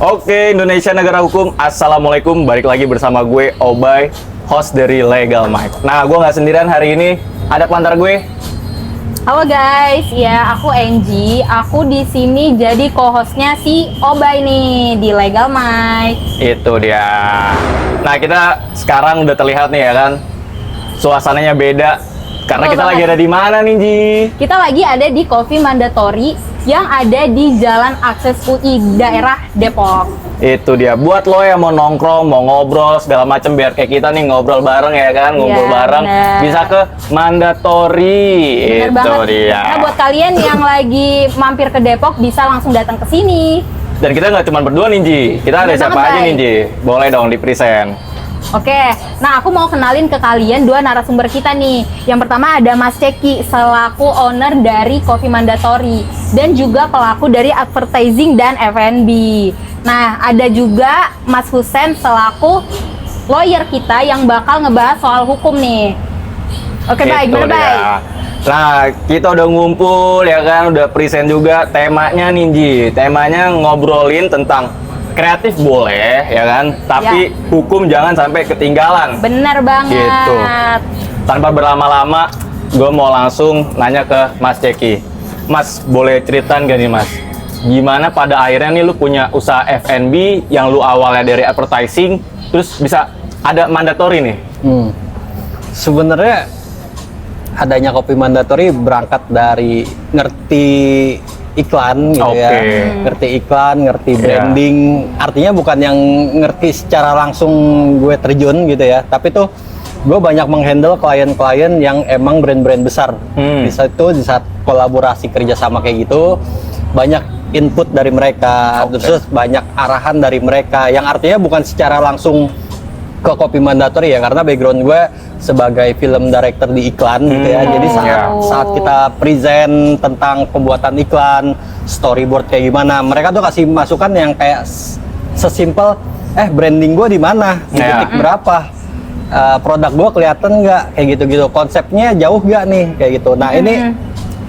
Oke, Indonesia Negara Hukum. Assalamualaikum, balik lagi bersama gue, Obay, host dari Legal Mic. Nah, gue nggak sendirian hari ini, ada pengantar gue. Halo guys, ya aku Angie. Aku di sini jadi co-hostnya si Obay nih di Legal Mic. Itu dia. Nah, kita sekarang udah terlihat nih ya kan, suasananya beda. Karena Betul kita banget. lagi ada di mana nih, Ji? Kita lagi ada di Coffee Mandatory yang ada di Jalan Akses UI daerah Depok. Itu dia. Buat lo yang mau nongkrong, mau ngobrol segala macem, biar kayak kita nih ngobrol bareng ya kan, ngobrol Iya, bareng, bener. bisa ke Mandatory. Bener Itu banget. dia. Nah, buat kalian yang lagi mampir ke Depok bisa langsung datang ke sini. Dan kita nggak cuma berdua nih, Ji. Kita ada Bener siapa banget, aja Bay. nih, Ji? Boleh dong di-present. Oke, nah aku mau kenalin ke kalian dua narasumber kita nih. Yang pertama ada Mas Ceki selaku owner dari Coffee Mandatory dan juga pelaku dari advertising dan F&B. Nah, ada juga Mas Husen selaku lawyer kita yang bakal ngebahas soal hukum nih. Oke, baik, Itu bener dia. baik. Nah, kita udah ngumpul ya kan, udah present juga temanya nih, Ji. Temanya ngobrolin tentang kreatif boleh ya kan, tapi hukum jangan sampai ketinggalan. Bener banget. Gitu. Tanpa berlama-lama, gue mau langsung nanya ke Mas Ceki. Mas, boleh ceritain gak nih, Mas? Gimana pada akhirnya nih lu punya usaha F&B yang lu awalnya dari advertising, terus bisa ada mandatory nih? Sebenarnya adanya Kopi Mandatory berangkat dari ngerti iklan gitu ya. Oke. Ngerti iklan, ngerti Iya. branding. Artinya bukan yang ngerti secara langsung gue terjun gitu ya, tapi tuh gue banyak menghandle klien-klien yang emang brand-brand besar. Di saat kolaborasi kerjasama kayak gitu, banyak input dari mereka, Oke. terus banyak arahan dari mereka, yang artinya bukan secara langsung ke Kopi Mandatory ya, karena background gue sebagai film director di iklan gitu ya. Jadi saat kita present tentang pembuatan iklan, storyboard kayak gimana, mereka tuh kasih masukan yang kayak sesimpel branding gue di mana, di Ya. titik berapa, produk gue kelihatan nggak, kayak gitu-gitu, konsepnya jauh nggak nih, kayak gitu. Nah ini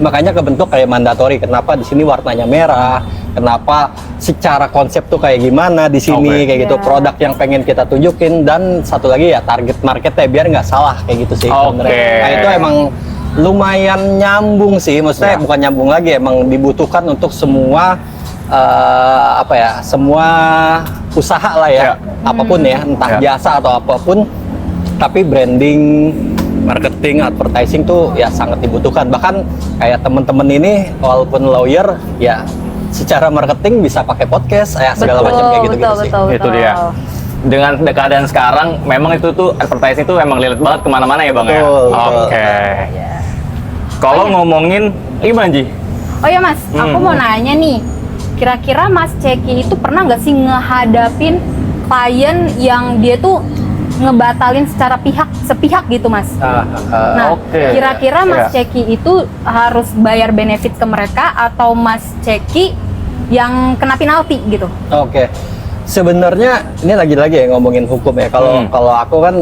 makanya kebentuk kayak Mandatory. Kenapa di sini warnanya merah? Kenapa secara konsep tuh kayak gimana di sini, Oke. kayak gitu, Ya. produk yang pengen kita tunjukin, dan satu lagi ya target marketnya biar nggak salah kayak gitu sih. Oke. sebenarnya. Nah itu emang lumayan nyambung sih, maksudnya Ya. bukan nyambung lagi, emang dibutuhkan untuk semua semua usaha lah ya, Ya. apapun ya, entah Ya. jasa atau apapun, tapi branding, marketing, advertising tuh ya sangat dibutuhkan. Bahkan kayak temen-temen ini walaupun lawyer ya secara marketing bisa pakai podcast ya, segala macam kayak gitu-gitu sih. Itu dia. Dengan keadaan sekarang, memang itu tuh advertising tuh emang lilit banget kemana-mana ya, Bang ya? Betul, betul. Oke. Kalau ngomongin, gimana, Ji? Oh ya Mas, aku mau nanya nih. Kira-kira Mas Ceki itu pernah nggak sih ngehadapin klien yang dia tuh ngebatalin secara sepihak gitu Mas? Nah, Oke. kira-kira Mas Ya. Ceki itu harus bayar benefit ke mereka atau Mas Ceki yang kena penalti gitu? Oke. Sebenarnya ini lagi-lagi ya ngomongin hukum ya. Kalau aku kan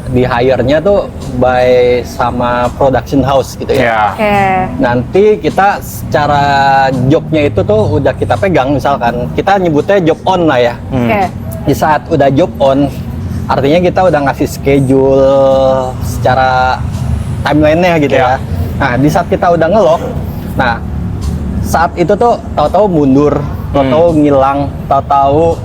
di hire-nya tuh by sama production house gitu ya. Ya. Oke. Nanti kita secara jobnya itu tuh udah kita pegang, misalkan kita nyebutnya job on lah ya. Oke. Di saat udah job on, artinya kita udah ngasih schedule secara timeline-nya gitu ya. Nah, di saat kita udah ngelok, nah saat itu tuh tahu-tahu mundur, tahu-tahu ngilang, tahu-tahu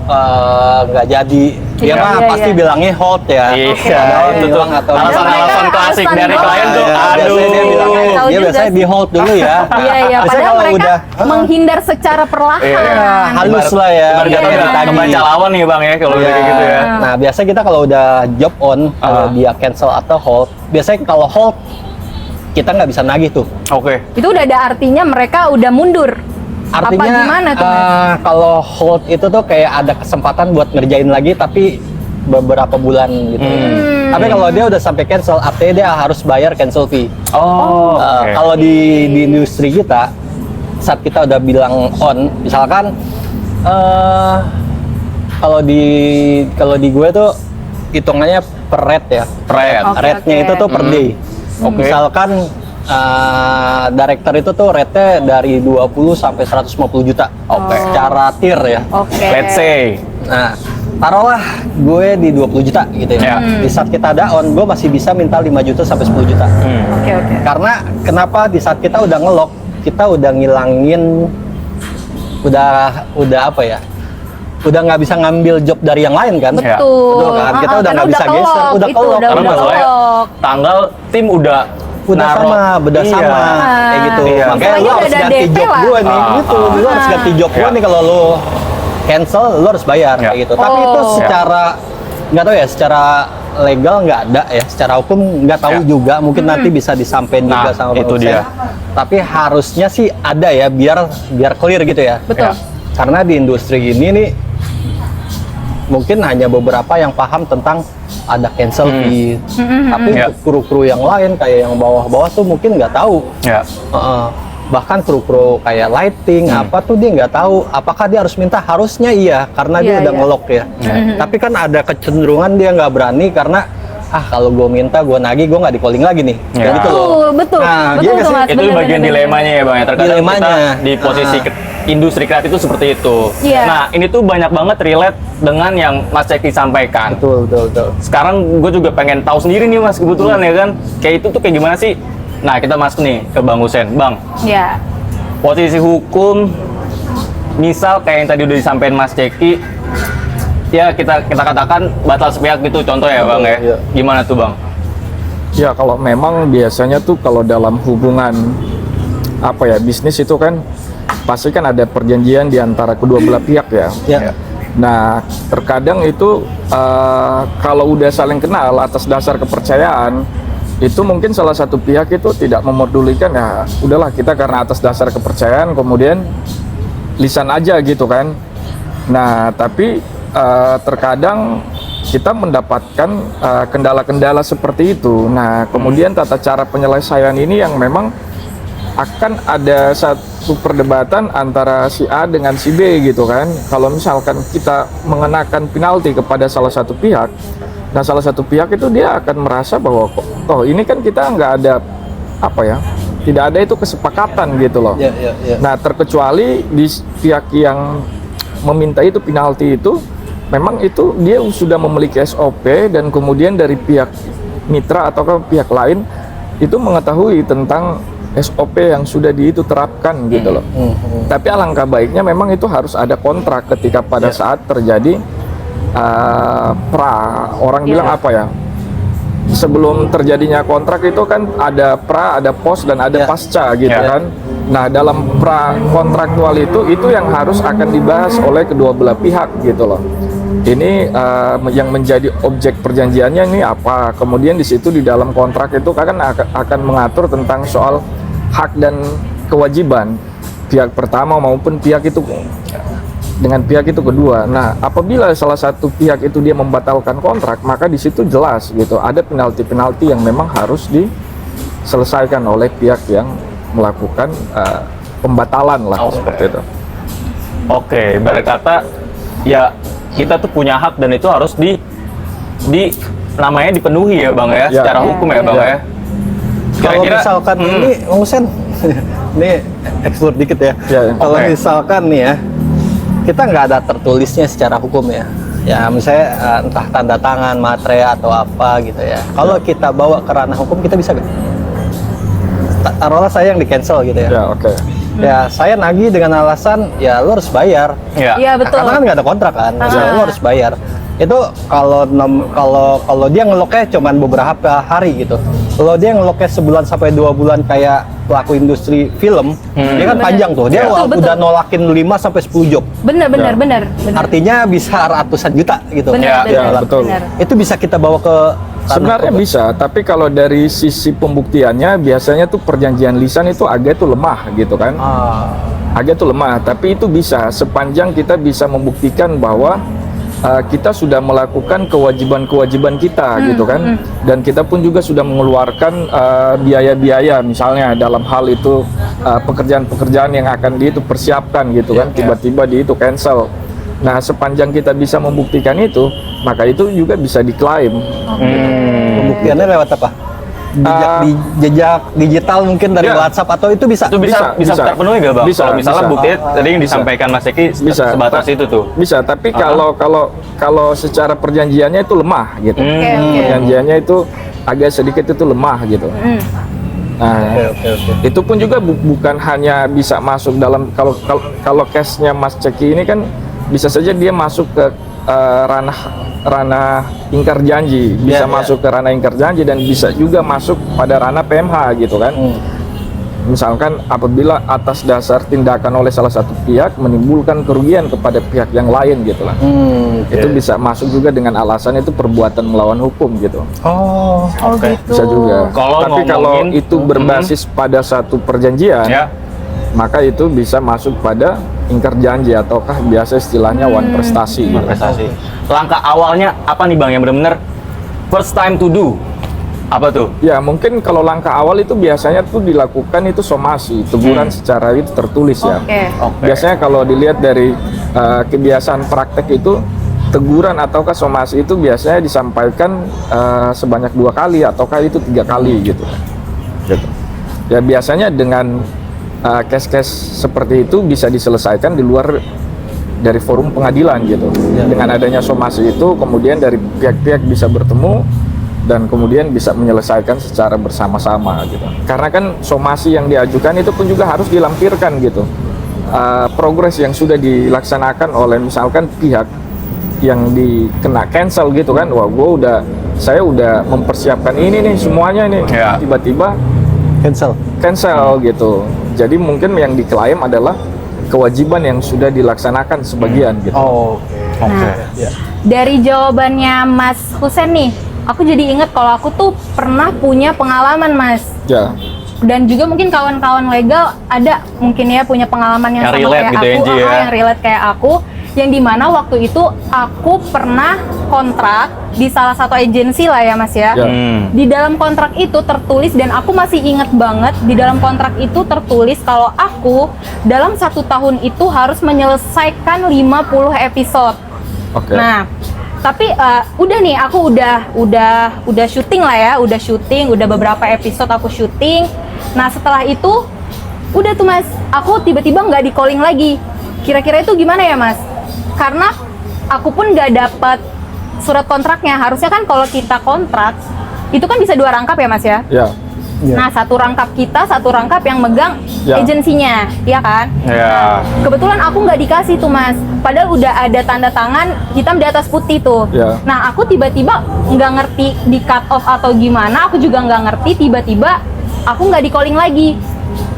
nggak jadi. Dia Iya, mah iya, pasti iya. bilangnya hold ya. Iya, Padahal itu tuh ngilang atau alasan-alasan Mereka klasik alasan dari doang. klien tuh. Ya, Aduh. biasanya dia bilang, Tahu dia juga biasanya sih. di hold dulu ya. Iya, iya. Biasanya Padahal kalau mereka udah menghindar secara perlahan. Iya. halus lah ya. Ibarat Iya, kata iya. udah kebaca lawan nih, Bang ya, kalau udah kayak gitu ya. Nah, biasa kita kalau udah job on, kalau dia cancel atau hold, biasanya kalau hold kita nggak bisa nagih tuh. Oke. Itu udah ada artinya mereka udah mundur. Artinya apa gimana tuh Mas? kalau hold itu tuh kayak ada kesempatan buat ngerjain lagi, tapi beberapa bulan gitu. Tapi kalau dia udah sampai cancel, artinya dia harus bayar cancel fee. Oh. oke. Kalau di industri kita, saat kita udah bilang on, misalkan kalau di gue tuh hitungannya per rate ya. Per rate. Oke, Rate-nya oke. itu tuh per day. Oke. Misalkan director itu tuh rate-nya dari 20 sampai 150 juta. Oke. Secara tier ya. Oke. Let's say. Nah, taruhlah gue di 20 juta gitu ya. Ya. Di saat kita down, gue masih bisa minta 5 juta sampai 10 juta. Oke. Karena kenapa di saat kita udah nge-lock, kita udah ngilangin udah apa ya? Udah nggak bisa ngambil job dari yang lain kan? Ya. Betul kan? Kita udah Karena nggak bisa kelok, geser, udah itu kelok. udah Karena masalahnya kelok. tanggal tim udah naro. beda Iya. sama kayak gitu. Iya. Makanya Istilahnya lu udah harus ada ganti DP job lah. gue nih, gitu. Lu harus ganti job gue Iya. nih kalau lu cancel, lu harus bayar Iya. kayak gitu. Tapi itu Oh. secara nggak tahu ya, secara legal nggak ada ya, secara hukum nggak tahu Iya. juga. Mungkin nanti bisa disampaikan juga Nah, sama Bang itu Hussein. dia. Tapi harusnya sih ada ya, biar clear gitu ya. Betul. Ya. Karena di industri ini nih mungkin hanya beberapa yang paham tentang ada cancel fee. Tapi Ya. untuk kru-kru yang lain kayak yang bawah-bawah tuh mungkin nggak tahu. Ya. Bahkan kru-kru kayak lighting apa tuh dia nggak tahu. Apakah dia harus minta? Harusnya iya, karena dia Iya, udah iya. nge-lock ya. Tapi kan ada kecenderungan dia nggak berani karena kalau gue minta, gue nagih, gue nggak di-calling lagi nih. Ya. Dan itu loh. Betul. Nah, Betul iya nggak tuh, sih? Mas. Itu Bener, bagian bener, dilemanya ya bang ya, terkadang Dilemanya. kita di posisi industri kreatif itu seperti itu. Iya. Nah ini tuh banyak banget relate dengan yang Mas Ceki sampaikan. Betul. Sekarang gue juga pengen tahu sendiri nih Mas, kebetulan ya kan, kayak itu tuh kayak gimana sih? Nah kita masuk nih ke Bang Hussein. Bang, Ya. posisi hukum, misal kayak yang tadi udah disampaikan Mas Ceki, ya kita katakan batal sepihak gitu contoh ya bang ya. Iya. Gimana tuh bang? Ya kalau memang biasanya tuh kalau dalam hubungan apa ya bisnis itu kan pasti kan ada perjanjian di antara kedua belah pihak ya. Ya. Nah terkadang itu kalau udah saling kenal atas dasar kepercayaan itu mungkin salah satu pihak itu tidak memedulikan ya udahlah kita karena atas dasar kepercayaan kemudian lisan aja gitu kan. Nah tapi terkadang kita mendapatkan kendala-kendala seperti itu. Nah, kemudian tata cara penyelesaian ini yang memang akan ada satu perdebatan antara si A dengan si B gitu kan. Kalau misalkan kita mengenakan penalti kepada salah satu pihak, nah salah satu pihak itu dia akan merasa bahwa kok ini kan kita nggak ada apa ya, tidak ada itu kesepakatan gitu loh. Ya. Nah, terkecuali di pihak yang meminta itu penalti itu memang itu dia sudah memiliki SOP dan kemudian dari pihak mitra atau ke pihak lain itu mengetahui tentang SOP yang sudah itu terapkan gitu loh. Tapi alangkah baiknya memang itu harus ada kontrak ketika pada saat terjadi orang bilang apa ya? Sebelum terjadinya kontrak itu kan ada ada pos dan ada pasca gitu Ya. kan. Nah, dalam pra kontraktual itu yang harus akan dibahas oleh kedua belah pihak gitu loh. Ini yang menjadi objek perjanjiannya ini apa? Kemudian di situ di dalam kontrak itu kan akan mengatur tentang soal hak dan kewajiban pihak pertama maupun pihak itu dengan pihak itu kedua. Nah, apabila salah satu pihak itu dia membatalkan kontrak, maka di situ jelas gitu ada penalti-penalti yang memang harus diselesaikan oleh pihak yang melakukan pembatalan lah seperti itu. Oke, berkata ya kita tuh punya hak dan itu harus di namanya dipenuhi ya bang ya, Ya. secara hukum ya bang Ya. ya. Kalau misalkan ini, Bang Hussein, ini explore dikit ya. Ya, Kalau oke. misalkan nih ya, kita nggak ada tertulisnya secara hukum ya. Ya misalnya entah tanda tangan, materai atau apa gitu ya. Kalau kita bawa ke ranah hukum, kita bisa nggak? Taruhlah saya yang di cancel gitu ya. Ya, oke. Ya saya nagih dengan alasan ya lu harus bayar. Ya. Iya, betul. Karena kan nggak ada kontrak kan, lu harus bayar. Itu kalau dia ngeloknya cuman beberapa hari gitu. Kalau dia ngeloknya sebulan sampai 2 bulan kayak pelaku industri film, dia kan panjang tuh. Dia Betul, udah betul. nolakin 5 sampai 10 job. Bener. Artinya bisa ratusan juta gitu. Bener. Ya, betul. Itu bisa kita bawa ke ranah Sebenarnya hukum. bisa, tapi kalau dari sisi pembuktiannya biasanya tuh perjanjian lisan itu agak tuh lemah gitu kan. Agak tuh lemah, tapi itu bisa sepanjang kita bisa membuktikan bahwa kita sudah melakukan kewajiban-kewajiban kita gitu kan, dan kita pun juga sudah mengeluarkan biaya-biaya misalnya dalam hal itu pekerjaan-pekerjaan yang akan itu persiapkan gitu kan, tiba-tiba itu cancel. Nah, sepanjang kita bisa membuktikan itu, maka itu juga bisa diklaim. Pembuktiannya lewat apa? jejak digital mungkin dari Ya. WhatsApp atau itu bisa? Itu bisa terpenuhi nggak bang? Bisa, Kalau misalnya bisa. buktinya tadi yang disampaikan Mas Eki Bisa. sebatas itu tuh. Bisa, tapi kalau secara perjanjiannya itu lemah gitu. Oke, oke. Perjanjiannya itu agak sedikit itu lemah gitu. Nah, Oke. itu pun juga bukan hanya bisa masuk dalam kalau case-nya Mas Ceki ini kan bisa saja dia masuk ke ranah ingkar janji, bisa Ya, ya. masuk ke ranah ingkar janji dan bisa juga masuk pada ranah PMH gitu kan. Misalkan apabila atas dasar tindakan oleh salah satu pihak menimbulkan kerugian kepada pihak yang lain gitu lah. Itu bisa masuk juga dengan alasan itu perbuatan melawan hukum gitu. Oh, Oh gitu. Bisa juga. Kalau Tapi kalau ngomongin- itu berbasis pada satu perjanjian, Ya. maka itu bisa masuk pada ingkar janji ataukah biasa istilahnya one prestasi. gitu. Prestasi. Langkah awalnya apa nih bang yang benar-benar first time to do? Apa tuh? Ya mungkin kalau langkah awal itu biasanya tuh dilakukan itu somasi, teguran secara itu tertulis ya. Oke. Biasanya kalau dilihat dari kebiasaan praktek itu teguran ataukah somasi itu biasanya disampaikan sebanyak 2 kali ataukah itu 3 kali gitu. Ya biasanya dengan case-case seperti itu bisa diselesaikan di luar dari forum pengadilan gitu. Dengan adanya somasi itu kemudian dari pihak-pihak bisa bertemu dan kemudian bisa menyelesaikan secara bersama-sama gitu. Karena kan somasi yang diajukan itu pun juga harus dilampirkan gitu. Progres yang sudah dilaksanakan oleh misalkan pihak yang dikena cancel gitu kan, wah saya udah mempersiapkan ini nih semuanya nih, Ya. tiba-tiba cancel. gitu. Jadi mungkin yang diklaim adalah kewajiban yang sudah dilaksanakan sebagian gitu. Oh, Oke. Dari jawabannya Mas Husen nih, aku jadi inget kalau aku tuh pernah punya pengalaman Mas. Ya. Dan juga mungkin kawan-kawan legal ada mungkin ya punya pengalaman yang Yang sama relate kayak gitu ya, aku, Ji, ya. yang relate kayak aku, yang dimana waktu itu aku pernah kontrak di salah satu agensi lah ya Mas ya. Ya. Di dalam kontrak itu tertulis dan aku masih inget banget di dalam kontrak itu tertulis kalau aku dalam 1 tahun itu harus menyelesaikan 50 episode. Oke. Nah, tapi udah nih aku udah syuting lah ya, udah beberapa episode aku syuting. Nah setelah itu udah tuh Mas, aku tiba-tiba nggak di calling lagi. Kira-kira itu gimana ya Mas? Karena aku pun nggak dapat surat kontraknya. Harusnya kan kalau kita kontrak itu kan bisa 2 rangkap ya Mas ya. Ya. Nah 1 rangkap kita, 1 rangkap yang megang Ya. agensinya, ya kan? Ya. Kebetulan aku nggak dikasih tuh Mas, padahal udah ada tanda tangan hitam di atas putih tuh. Ya. Nah aku tiba-tiba nggak ngerti di cut off atau gimana, aku juga nggak ngerti tiba-tiba aku nggak di calling lagi.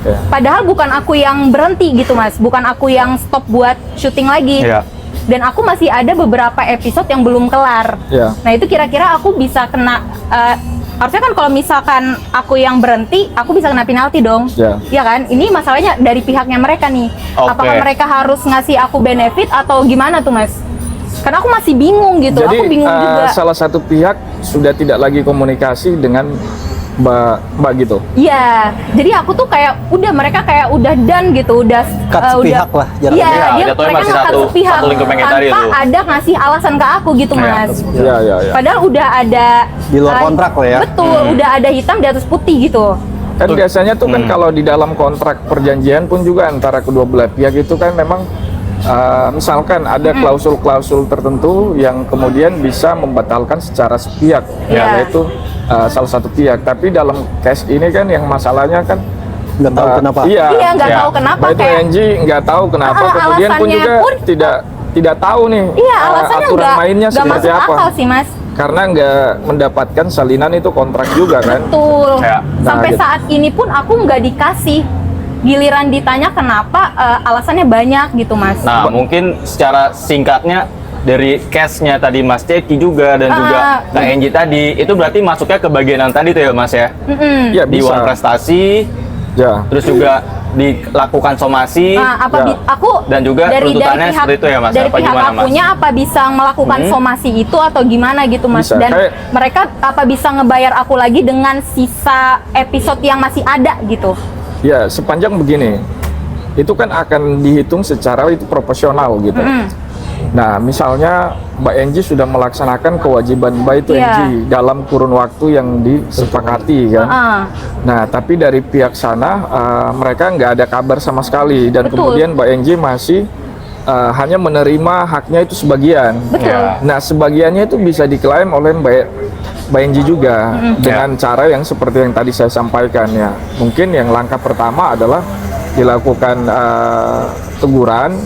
Ya. Padahal bukan aku yang berhenti gitu Mas, bukan aku yang stop buat syuting lagi. Ya. Dan aku masih ada beberapa episode yang belum kelar. Ya. Nah itu kira-kira aku bisa kena harusnya kan kalau misalkan aku yang berhenti, aku bisa kena penalti dong. Ya. Iya kan? Ini masalahnya dari pihaknya mereka nih. Oke. Apakah mereka harus ngasih aku benefit atau gimana tuh Mas? Karena aku masih bingung gitu. Jadi aku bingung juga. salah satu pihak sudah tidak lagi komunikasi dengan Mbak gitu. Iya. Jadi aku tuh kayak mereka kayak udah done gitu, udah Cut sepihak lah, jaraknya. Iya, Ya, dia jatuhnya mereka masih nge-cut satu sepihak lingkup yang tadi tanpa tuh. ada ngasih alasan ke aku gitu Ya. Mas. Ya. Padahal udah ada Di luar kontrak lah ya. Betul, udah ada hitam di atas putih gitu. Kan biasanya tuh kan kalau di dalam kontrak perjanjian pun juga antara kedua belah pihak itu kan memang misalkan ada klausul-klausul tertentu yang kemudian bisa membatalkan secara sepihak, Ya. yaitu salah satu pihak. Tapi dalam case ini kan yang masalahnya kan Nggak tahu kenapa. Iya, Iya, nggak Ya. tahu kenapa Baik itu kayak Angie nggak tahu kenapa, kemudian pun alasannya juga pun tidak tahu nih iya alasannya aturan mainnya nggak seperti masuk apa. akal sih Mas. Karena nggak mendapatkan salinan itu kontrak juga kan. Betul. Ya. Sampai Nah, gitu. saat ini pun aku nggak dikasih. Giliran ditanya kenapa, alasannya banyak gitu Mas. Nah, mungkin secara singkatnya dari case-nya tadi Mas Ceki juga dan juga Kak Enji tadi, itu berarti masuknya ke bagian yang tadi tuh ya Mas ya? Mm-mm. Ya Di bisa. uang prestasi, Ya. terus juga dilakukan somasi, Nah, Ya. aku dan juga tuntutannya pihak, seperti itu ya Mas? dari Apa pihak gimana, Mas? akunya apa bisa melakukan somasi itu atau gimana gitu Mas? Bisa, Dan kayak- mereka apa bisa ngebayar aku lagi dengan sisa episode yang masih ada gitu? Ya, sepanjang begini, itu kan akan dihitung secara itu proporsional gitu. Nah, misalnya Mbak Enji sudah melaksanakan kewajiban Mbak itu Iya. Enji dalam kurun waktu yang disepakati kan. Nah, tapi dari pihak sana mereka nggak ada kabar sama sekali dan Betul. kemudian Mbak Enji masih hanya menerima haknya itu sebagian. Betul. Ya. Nah, sebagiannya itu bisa diklaim oleh Mbak Enji juga dengan cara yang seperti yang tadi saya sampaikan ya. Mungkin yang langkah pertama adalah dilakukan teguran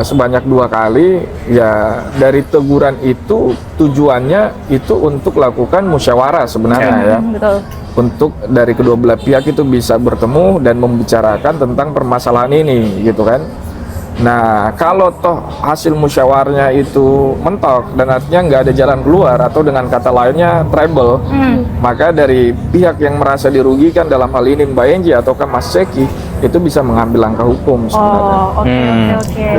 sebanyak 2 kali. Ya, dari teguran itu tujuannya itu untuk lakukan musyawarah sebenarnya ya. Betul. Untuk dari kedua belah pihak itu bisa bertemu dan membicarakan tentang permasalahan ini gitu kan. Nah, kalau toh hasil musyawarahnya itu mentok dan artinya nggak ada jalan keluar atau dengan kata lainnya trouble, maka dari pihak yang merasa dirugikan dalam hal ini Mbak Enji ataukah Mas Ceki itu bisa mengambil langkah hukum sebenarnya. Oh, oke.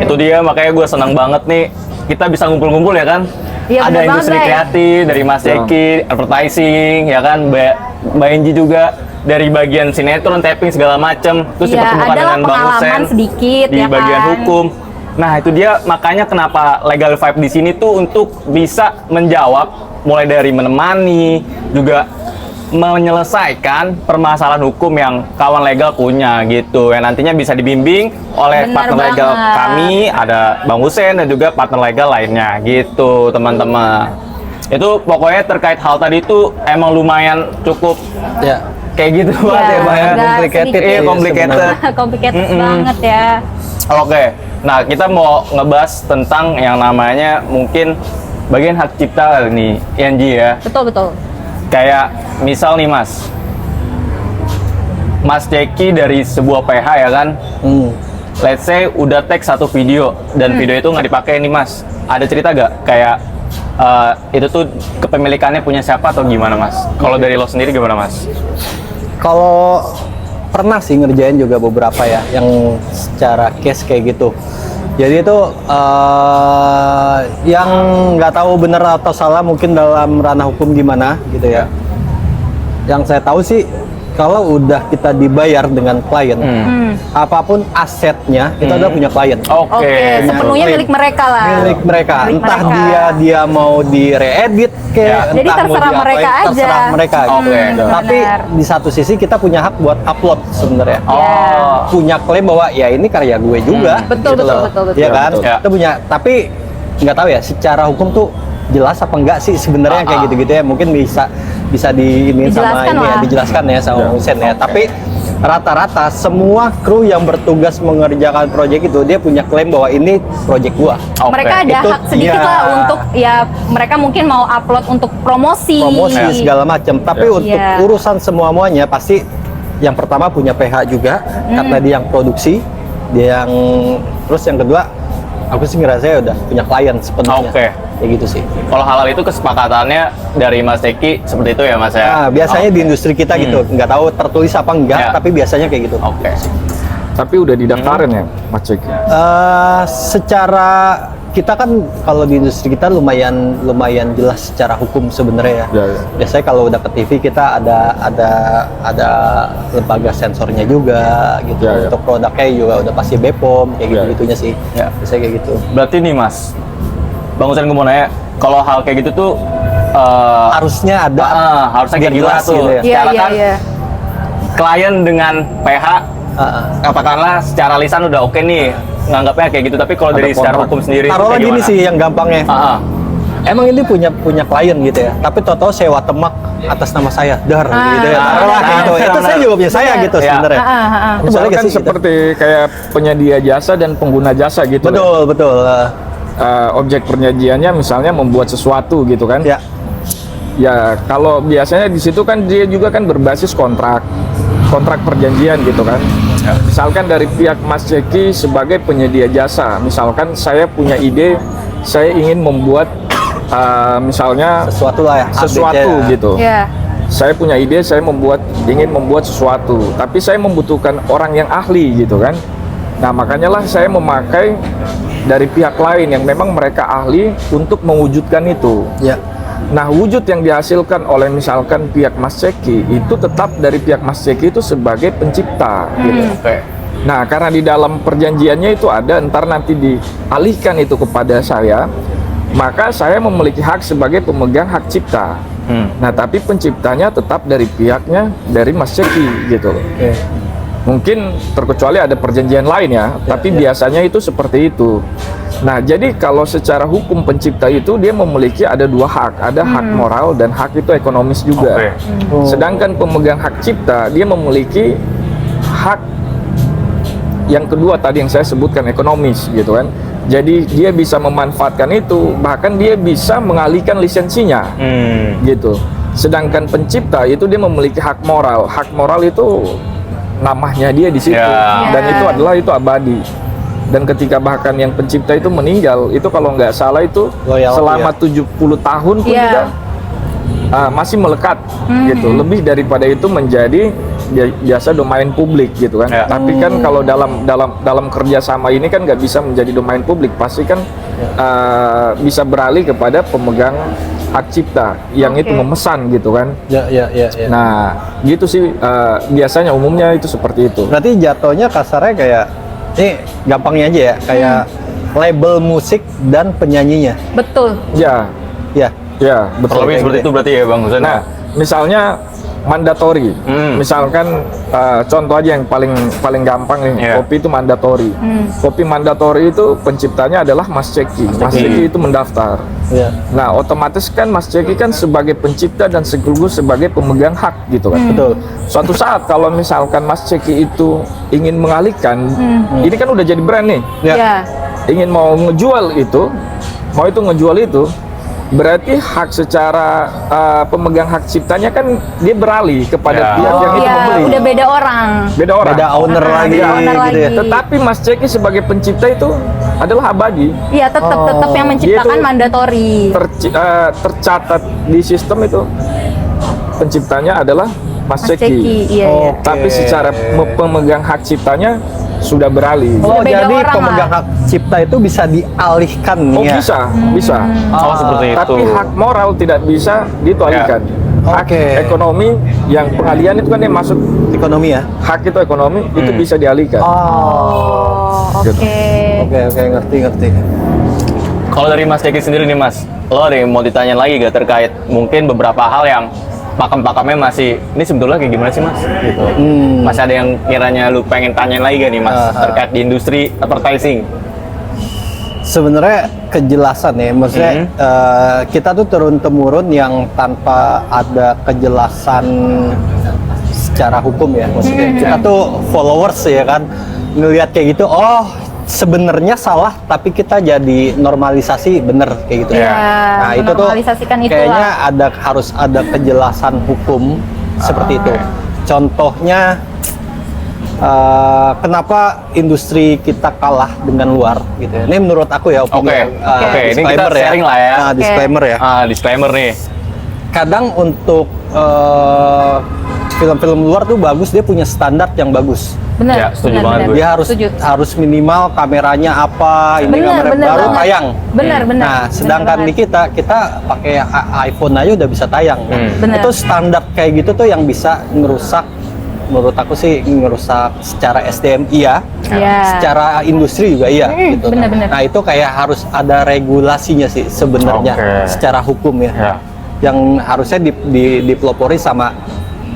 Itu dia, makanya gue senang banget nih kita bisa ngumpul-ngumpul ya kan. Iya, Ada bener banget, industri Bray. kreatif dari Mas Ceki, advertising ya kan, Mbak Enji juga dari bagian sinetron, tapping segala macem, terus Iya, dipertemukan adalah dengan Bang pengalaman Hussein sedikit, di ya bagian kan? hukum. Nah itu dia makanya kenapa Legal Vibe di sini tuh untuk bisa menjawab mulai dari menemani juga menyelesaikan permasalahan hukum yang kawan legal punya gitu, yang nantinya bisa dibimbing oleh Benar partner legal banget. kami, ada Bang Hussein dan juga partner legal lainnya gitu teman-teman. Itu pokoknya terkait hal tadi itu emang lumayan cukup Ya. kayak gitu banget ya Bang ya. agak complicated sedikit. Iya, complicated. Complicated banget ya. Oke, nah kita mau ngebahas tentang yang namanya mungkin bagian hak cipta nih, Enji ya. Betul. Kayak misal nih Mas Ceki dari sebuah PH ya kan, let's say udah tag satu video dan video itu nggak dipakai nih Mas. Ada cerita gak kayak itu tuh kepemilikannya punya siapa atau gimana Mas? Kalau dari lo sendiri gimana Mas? Kalau pernah sih ngerjain juga beberapa ya yang secara case kayak gitu. Jadi itu yang nggak tahu benar atau salah mungkin dalam ranah hukum gimana gitu ya. Yang saya tahu sih kalau udah kita dibayar dengan klien, apapun asetnya itu adalah punya klien. Oke, sepenuhnya milik mereka lah. Milik mereka, Milik entah mereka. dia mau di-re-edit Ya. kayak, Jadi entah mau terserah diapain, mereka aja. terserah mereka. Oke. Tapi Benar. di satu sisi kita punya hak buat upload sebenarnya. Oh, Punya klaim bahwa ya ini karya gue juga. Betul, gitu betul, loh. betul. Iya kan? Betul. Ya. Kita punya, tapi nggak tahu ya secara hukum tuh jelas apa enggak sih sebenarnya kayak gitu-gitu ya. Mungkin bisa di sama Dijelaskan ini ya, lah. dijelaskan ya sama Hussein ya. Tapi rata-rata semua kru yang bertugas mengerjakan proyek itu dia punya klaim bahwa ini proyek gua. oke. Mereka ada Itu, hak sedikit ya. lah untuk ya mereka mungkin mau upload untuk promosi. Promosi segala macam. Tapi untuk Iya. urusan semua-muanya pasti yang pertama punya PH juga karena dia yang produksi, dia yang terus yang kedua aku sih ngerasa ya udah punya klien sepenuhnya. Oke. Kayak gitu sih. Kalau halal itu kesepakatannya dari Mas Ceki seperti itu ya Mas ya? Nah, biasanya di industri kita gitu, nggak tahu tertulis apa enggak, Ya. tapi biasanya kayak gitu. Oke. Tapi udah didaftarin ya Mas Ceki? Secara kita kan kalau di industri kita lumayan jelas secara hukum sebenarnya ya. Ya, ya. Biasanya kalau udah ke TV kita ada lembaga sensornya juga gitu. Ya, ya. Untuk produknya juga udah pasti BPOM kayak Ya, ya. gitu-gitunya sih. Ya. Biasanya kayak gitu. Berarti nih Mas, Bang Hussein gue mau nanya, kalau hal kayak gitu tuh Harusnya ada harusnya kayak biar gimana jelas tuh? gitu ya. Iya, Secara iya, kan iya. klien dengan PH Ah, katakanlah secara lisan udah oke nih nganggapnya kayak gitu, tapi kalau Ada dari secara kontrak. hukum sendiri Taruhlah kayak gini gimana? sih yang gampangnya. Emang ini punya klien gitu ya, tapi tau-tau sewa temak atas nama saya, dar gitu ya. Taruhlah kayak gitu. Itu saya juga punya saya gitu Ya. sebenarnya. Itu boleh nggak Misalkan sih gitu? seperti kayak penyedia jasa dan pengguna jasa gitu. Betul. Objek perjanjiannya misalnya membuat sesuatu gitu kan. Ya. Ya, kalau biasanya di situ kan dia juga kan berbasis kontrak perjanjian gitu kan. Misalkan dari pihak Mas Ceki sebagai penyedia jasa, misalkan saya punya ide, saya ingin membuat misalnya Sesuatu lah ya. sesuatu update-nya. gitu. Ya. Saya punya ide, saya ingin membuat sesuatu, tapi saya membutuhkan orang yang ahli gitu kan. Nah, makanya lah saya memakai dari pihak lain yang memang mereka ahli untuk mewujudkan itu. Ya. Nah, wujud yang dihasilkan oleh misalkan pihak Mas Ceki itu tetap dari pihak Mas Ceki itu sebagai pencipta gitu. Oke. Nah, karena di dalam perjanjiannya itu ada, ntar nanti dialihkan itu kepada saya, maka saya memiliki hak sebagai pemegang hak cipta. Nah, tapi penciptanya tetap dari pihaknya, dari Mas Ceki gitu loh. Mungkin terkecuali ada perjanjian lain ya, tapi biasanya itu seperti itu. Nah, jadi kalau secara hukum pencipta itu dia memiliki ada dua hak, ada hak moral dan hak itu ekonomis juga. Sedangkan pemegang hak cipta dia memiliki hak yang kedua tadi yang saya sebutkan, ekonomis gitu kan. Jadi dia bisa memanfaatkan itu, bahkan dia bisa mengalihkan lisensinya gitu. Sedangkan pencipta itu dia memiliki hak moral. Hak moral itu namanya dia di situ, dan itu adalah itu abadi. Dan ketika bahkan yang pencipta itu meninggal, itu kalau nggak salah itu selama 70 tahun pun juga masih melekat gitu. Lebih daripada itu menjadi biasa domain publik gitu kan. Tapi kan kalau dalam kerjasama ini kan nggak bisa menjadi domain publik, pasti kan bisa beralih kepada pemegang hak cipta yang itu memesan gitu kan. Nah, gitu sih biasanya umumnya itu seperti itu. Berarti jatuhnya kasarnya kayak ini gampangnya aja ya, kayak label musik dan penyanyinya. Betul. Ya, betul. Lebih seperti itu berarti ya Bang Husain. Nah, misalnya mandatori. Misalkan contoh aja yang paling gampang nih, kopi itu mandatori. Kopi mandatori itu penciptanya adalah Mas Ceki. Mas Ceki itu mendaftar. Nah, otomatis kan Mas Ceki kan sebagai pencipta dan sekaligus sebagai pemegang hak gitu kan. Betul. Suatu saat kalau misalkan Mas Ceki itu ingin mengalihkan, ini kan udah jadi brand nih. Ingin mau ngejual itu, berarti hak secara pemegang hak ciptanya kan dia beralih kepada pihak yang itu membeli. Udah beda orang. Beda owner lagi. Gitu ya. Tetapi Mas Ceki sebagai pencipta itu adalah abadi. Iya, tetap yang menciptakan mandatori. Tercatat di sistem itu penciptanya adalah Mas Ceki. Iya. Tapi secara pemegang hak ciptanya sudah beralih. Oh, Beda jadi orang pemegang hak cipta itu bisa dialihkan ya? Bisa. Seperti itu. Tapi hak moral tidak bisa ditualihkan. Hak ekonomi yang pengalihan itu kan yang masuk Ekonomi ya? hak itu ekonomi itu bisa dialihkan. Oke. Oke, ngerti. Kalau dari Mas Ceki sendiri nih Mas, lo ada yang mau ditanya lagi gak terkait mungkin beberapa hal yang pakem-pakemnya masih, ini sebetulnya kayak gimana sih Mas? Gitu. Masih ada yang kiranya lu pengen tanyain lagi gak nih Mas terkait di industri advertising? Sebenarnya kejelasan ya, maksudnya kita tuh turun-temurun yang tanpa ada kejelasan secara hukum ya. Maksudnya kita tuh followers ya kan, ngelihat kayak gitu, oh sebenarnya salah tapi kita jadi normalisasi bener kayak gitu. Nah itu tuh kayaknya harus ada kejelasan hukum seperti itu. Contohnya kenapa industri kita kalah dengan luar gitu ya. Ini menurut aku ya opini. Ini kita sharing lah ya. Disclaimer ya. Disclaimer nih. Kadang untuk film-film luar tuh bagus, dia punya standar yang bagus. Benar. Ya, setuju banget gue. Dia harus minimal kameranya apa, ini kamera baru tayang. Benar. Nah, sedangkan di kita pakai iPhone aja udah bisa tayang. Itu standar kayak gitu tuh yang bisa ngerusak, menurut aku sih ngerusak secara SDM secara industri juga gitu. Benar. Nah, itu kayak harus ada regulasinya sih sebenarnya secara hukum ya. Yang harusnya dipelopori sama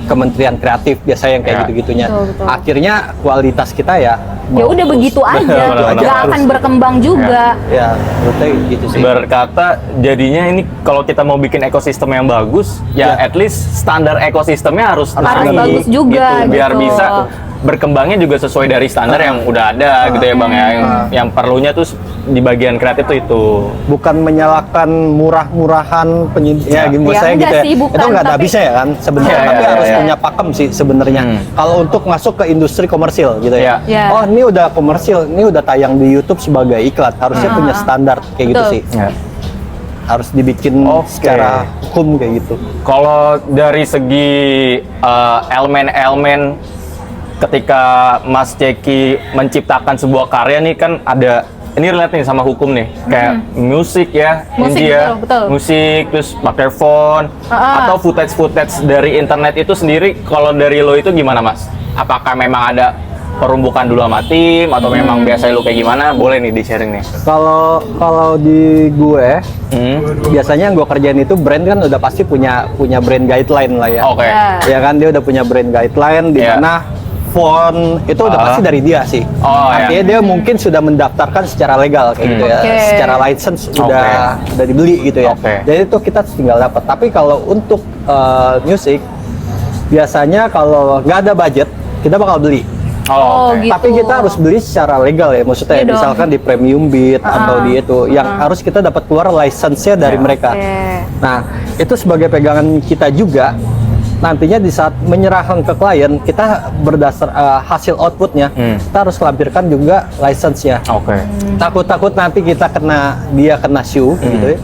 Kementerian Kreatif biasanya yang kayak gitu-gitunya. Betul. Akhirnya kualitas kita ya udah begitu aja, nggak akan berkembang juga. Ya, menurutnya gitu sih. Berkata jadinya ini kalau kita mau bikin ekosistem yang bagus, at least standar ekosistemnya harus bagus juga. Gitu, biar bisa berkembangnya juga sesuai dari standar yang udah ada gitu ya Bang ya. Yang perlunya tuh di bagian kreatif tuh itu. Bukan menyalahkan murah-murahan penyidik gitu ya. Sih, bukan, itu nggak ada habisnya ya kan sebenarnya, tapi harus punya pakem sih sebenarnya. Kalau untuk masuk ke industri komersil gitu ya. Oh, ini udah komersil, ini udah tayang di YouTube sebagai iklan, harusnya punya standar kayak gitu sih. Harus dibikin secara hukum kayak gitu. Kalau dari segi elemen-elemen ketika Mas Ceki menciptakan sebuah karya nih kan ada, ini relate nih sama hukum nih, kayak musik ya, betul. musik terus pakai phone atau footage dari internet itu sendiri. Kalau dari lo itu gimana Mas? Apakah memang ada perumbukan dulu sama tim atau memang biasa lu kayak gimana? Boleh nih di-sharing nih. Kalau di gue biasanya yang gue kerjain itu brand kan udah pasti punya brand guideline lah ya. Oke. Ya kan dia udah punya brand guideline di Iya. mana font itu udah pasti dari dia sih. Oh, Artinya dia mungkin sudah mendaftarkan secara legal kayak gitu ya. Oke. Secara license udah dibeli gitu ya. Oke. Jadi itu kita tinggal dapat. Tapi kalau untuk musik biasanya kalau nggak ada budget kita bakal beli. Oh, oke. gitu. Tapi kita harus beli secara legal ya, maksudnya Iya dong. misalkan di Premium Beat atau di itu, yang harus kita dapat keluar license-nya dari mereka. Oke. Nah, itu sebagai pegangan kita juga. Nantinya di saat menyerahkan ke klien, kita berdasar hasil outputnya, kita harus lampirkan juga license-nya. Oke. Takut-takut nanti kita dia kena sue gitu ya.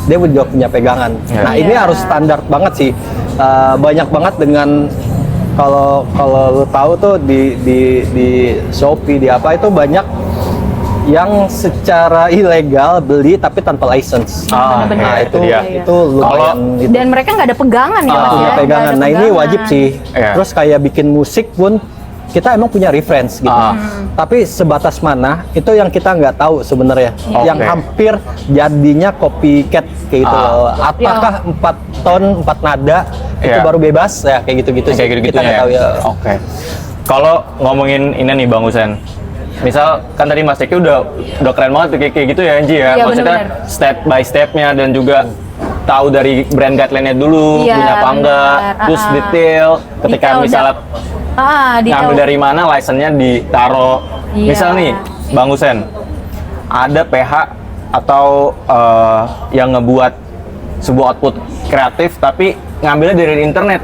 Dia juga punya pegangan. Iya. Nah, ini Iya. harus standar banget sih. Banyak banget dengan kalau lu tahu tuh di Shopee di apa itu banyak yang secara ilegal beli tapi tanpa license. Bener-bener. Nah, itu dia. itu lumayan itu. Dan mereka nggak ada pegangan ya Mas Punya ya? pegangan. Nggak ada Nah, ini pegangan. wajib sih. Iya. Terus kayak bikin musik pun kita emang punya reference gitu. Tapi sebatas mana itu yang kita nggak tahu sebenarnya. Oke. Yang hampir jadinya copycat kayak gitu loh. Apakah 4 ton 4 nada itu Iya. baru bebas ya kayak gitu-gitu sih. Kayak gitu-gitu Kita nggak tahu ya. Oke. Kalau ngomongin ini nih Bang Husen. Misal kan tadi Mas Ceki udah keren banget tuh kayak gitu ya Anji ya. Iya, Maksudnya bener-bener. step by stepnya dan juga tahu dari brand guideline-nya dulu, Iya, punya apa enggak, bener. terus detail ketika Detail misalnya detail. ngambil dari mana license-nya ditaro. Iya. Misal nih Bang Husen, ada PH atau yang ngebuat sebuah output kreatif tapi ngambilnya dari internet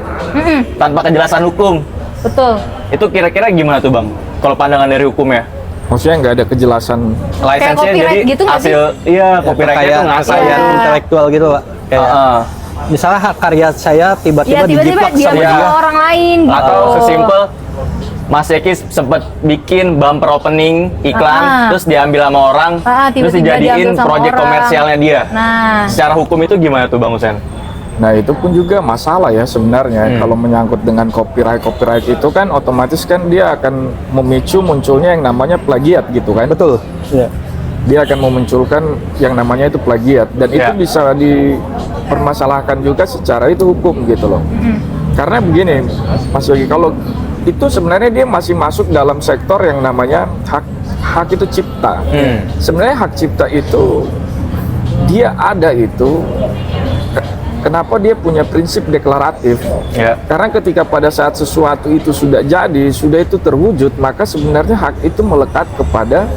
tanpa kejelasan hukum. Betul. Itu kira-kira gimana tuh Bang? Kalau pandangan dari hukum ya? Maksudnya nggak ada kejelasan. License-nya copyright jadi gitu nggak sih? hasil, iya copyright-nya kayak tuh ngasal kekayaan ya. intelektual gitu Pak. Kayak misalnya hak karya saya Ya tiba-tiba tiba-tiba dijiplak dia sama dia. sama orang lain gitu. Atau sesimpel Mas Eki sempet bikin bumper opening iklan, terus diambil sama orang, terus tiba-tiba dijadiin diambil sama proyek orang. komersialnya dia. Nah, Secara hukum itu gimana tuh Bang Husen? Nah itu pun juga masalah ya sebenarnya kalau menyangkut dengan copyright itu kan otomatis kan dia akan memicu munculnya yang namanya plagiat gitu kan. Betul. Iya. Dia akan memunculkan yang namanya itu plagiat dan itu Ya. bisa dipermasalahkan juga secara itu hukum gitu loh. Karena begini Mas Yogi, kalau itu sebenarnya dia masih masuk dalam sektor yang namanya hak itu cipta. Sebenarnya hak cipta itu dia ada itu. Kenapa dia punya prinsip deklaratif? Ya. Karena ketika pada saat sesuatu itu sudah jadi, sudah itu terwujud, maka sebenarnya hak itu melekat kepada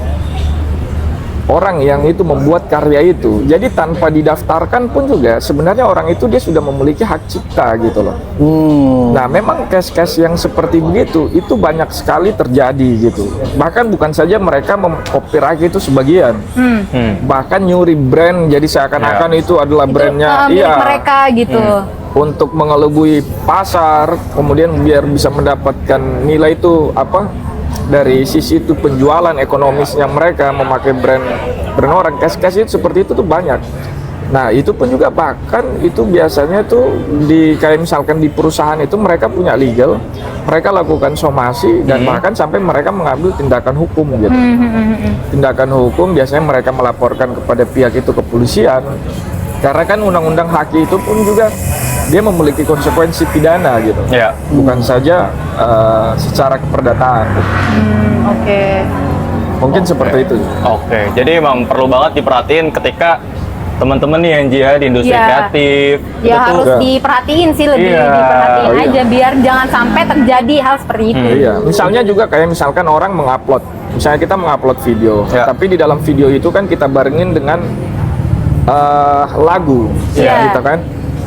orang yang itu membuat karya itu. Jadi tanpa didaftarkan pun juga sebenarnya orang itu dia sudah memiliki hak cipta gitu loh. Nah memang case-case yang seperti begitu itu banyak sekali terjadi gitu. Bahkan bukan saja mereka copyright itu sebagian, bahkan nyuri brand jadi seakan-akan itu adalah brandnya. milik mereka gitu. Untuk mengelabui pasar, kemudian biar bisa mendapatkan nilai itu apa dari sisi itu penjualan ekonomisnya mereka memakai brand orang. Case-case itu seperti itu tuh banyak. Nah itu pun juga bahkan itu biasanya tuh kayak misalkan di perusahaan itu mereka punya legal, mereka lakukan somasi dan bahkan sampai mereka mengambil tindakan hukum gitu. Tindakan hukum biasanya mereka melaporkan kepada pihak itu kepolisian. Karena kan undang-undang haki itu pun juga dia memiliki konsekuensi pidana gitu, Ya. bukan saja secara keperdataan. Oke. Mungkin seperti itu. Oke, jadi emang perlu banget diperhatiin ketika teman-teman nih yang di industri Iya. kreatif Ya itu harus tuh diperhatiin sih, lebih Iya. diperhatiin Oh, iya. aja biar jangan sampai terjadi hal seperti itu. Iya, misalnya juga kayak misalkan orang mengupload, misalnya kita mengupload video, Ya. tapi di dalam video itu kan kita barengin dengan lagu, Iya. gitu kan?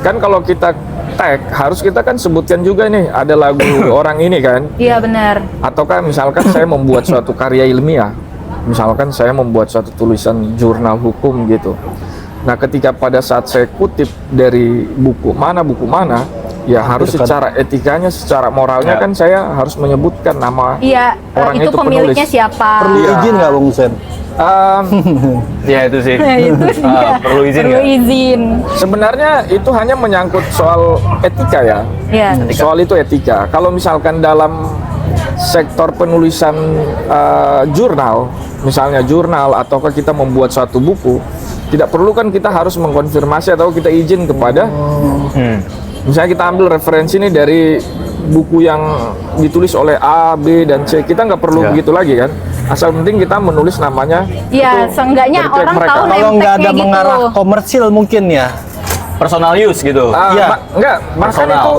Kan kalau kita tag harus kita kan sebutkan juga nih ada lagu orang ini kan? Iya benar. Ataukah misalkan saya membuat suatu karya ilmiah, misalkan saya membuat suatu tulisan jurnal hukum gitu. Nah, ketika pada saat saya kutip dari buku mana, ya harus secara etikanya, secara moralnya Ya. kan saya harus menyebutkan nama Iya, orang itu itu pemiliknya penulis. siapa? Perlu Iya. izin nggak Bung Sen? ya itu sih. Itu dia. Perlu izin Perlu nggak? izin. Sebenarnya itu hanya menyangkut soal etika ya. Iya. Soal itu etika. Kalau misalkan dalam sektor penulisan jurnal, misalnya jurnal ataukah kita membuat suatu buku, tidak perlu kan kita harus mengkonfirmasi atau kita izin kepada misalnya kita ambil referensi nih dari buku yang ditulis oleh A, B, dan C, kita nggak perlu begitu lagi kan, asal penting kita menulis namanya. Iya, itu seenggaknya dari pihak orang mereka. tahu Kalau nggak ada name tag-nya mengarah gitu. komersil mungkin ya. Personal use gitu. Iya. Enggak, bahkan Personal. itu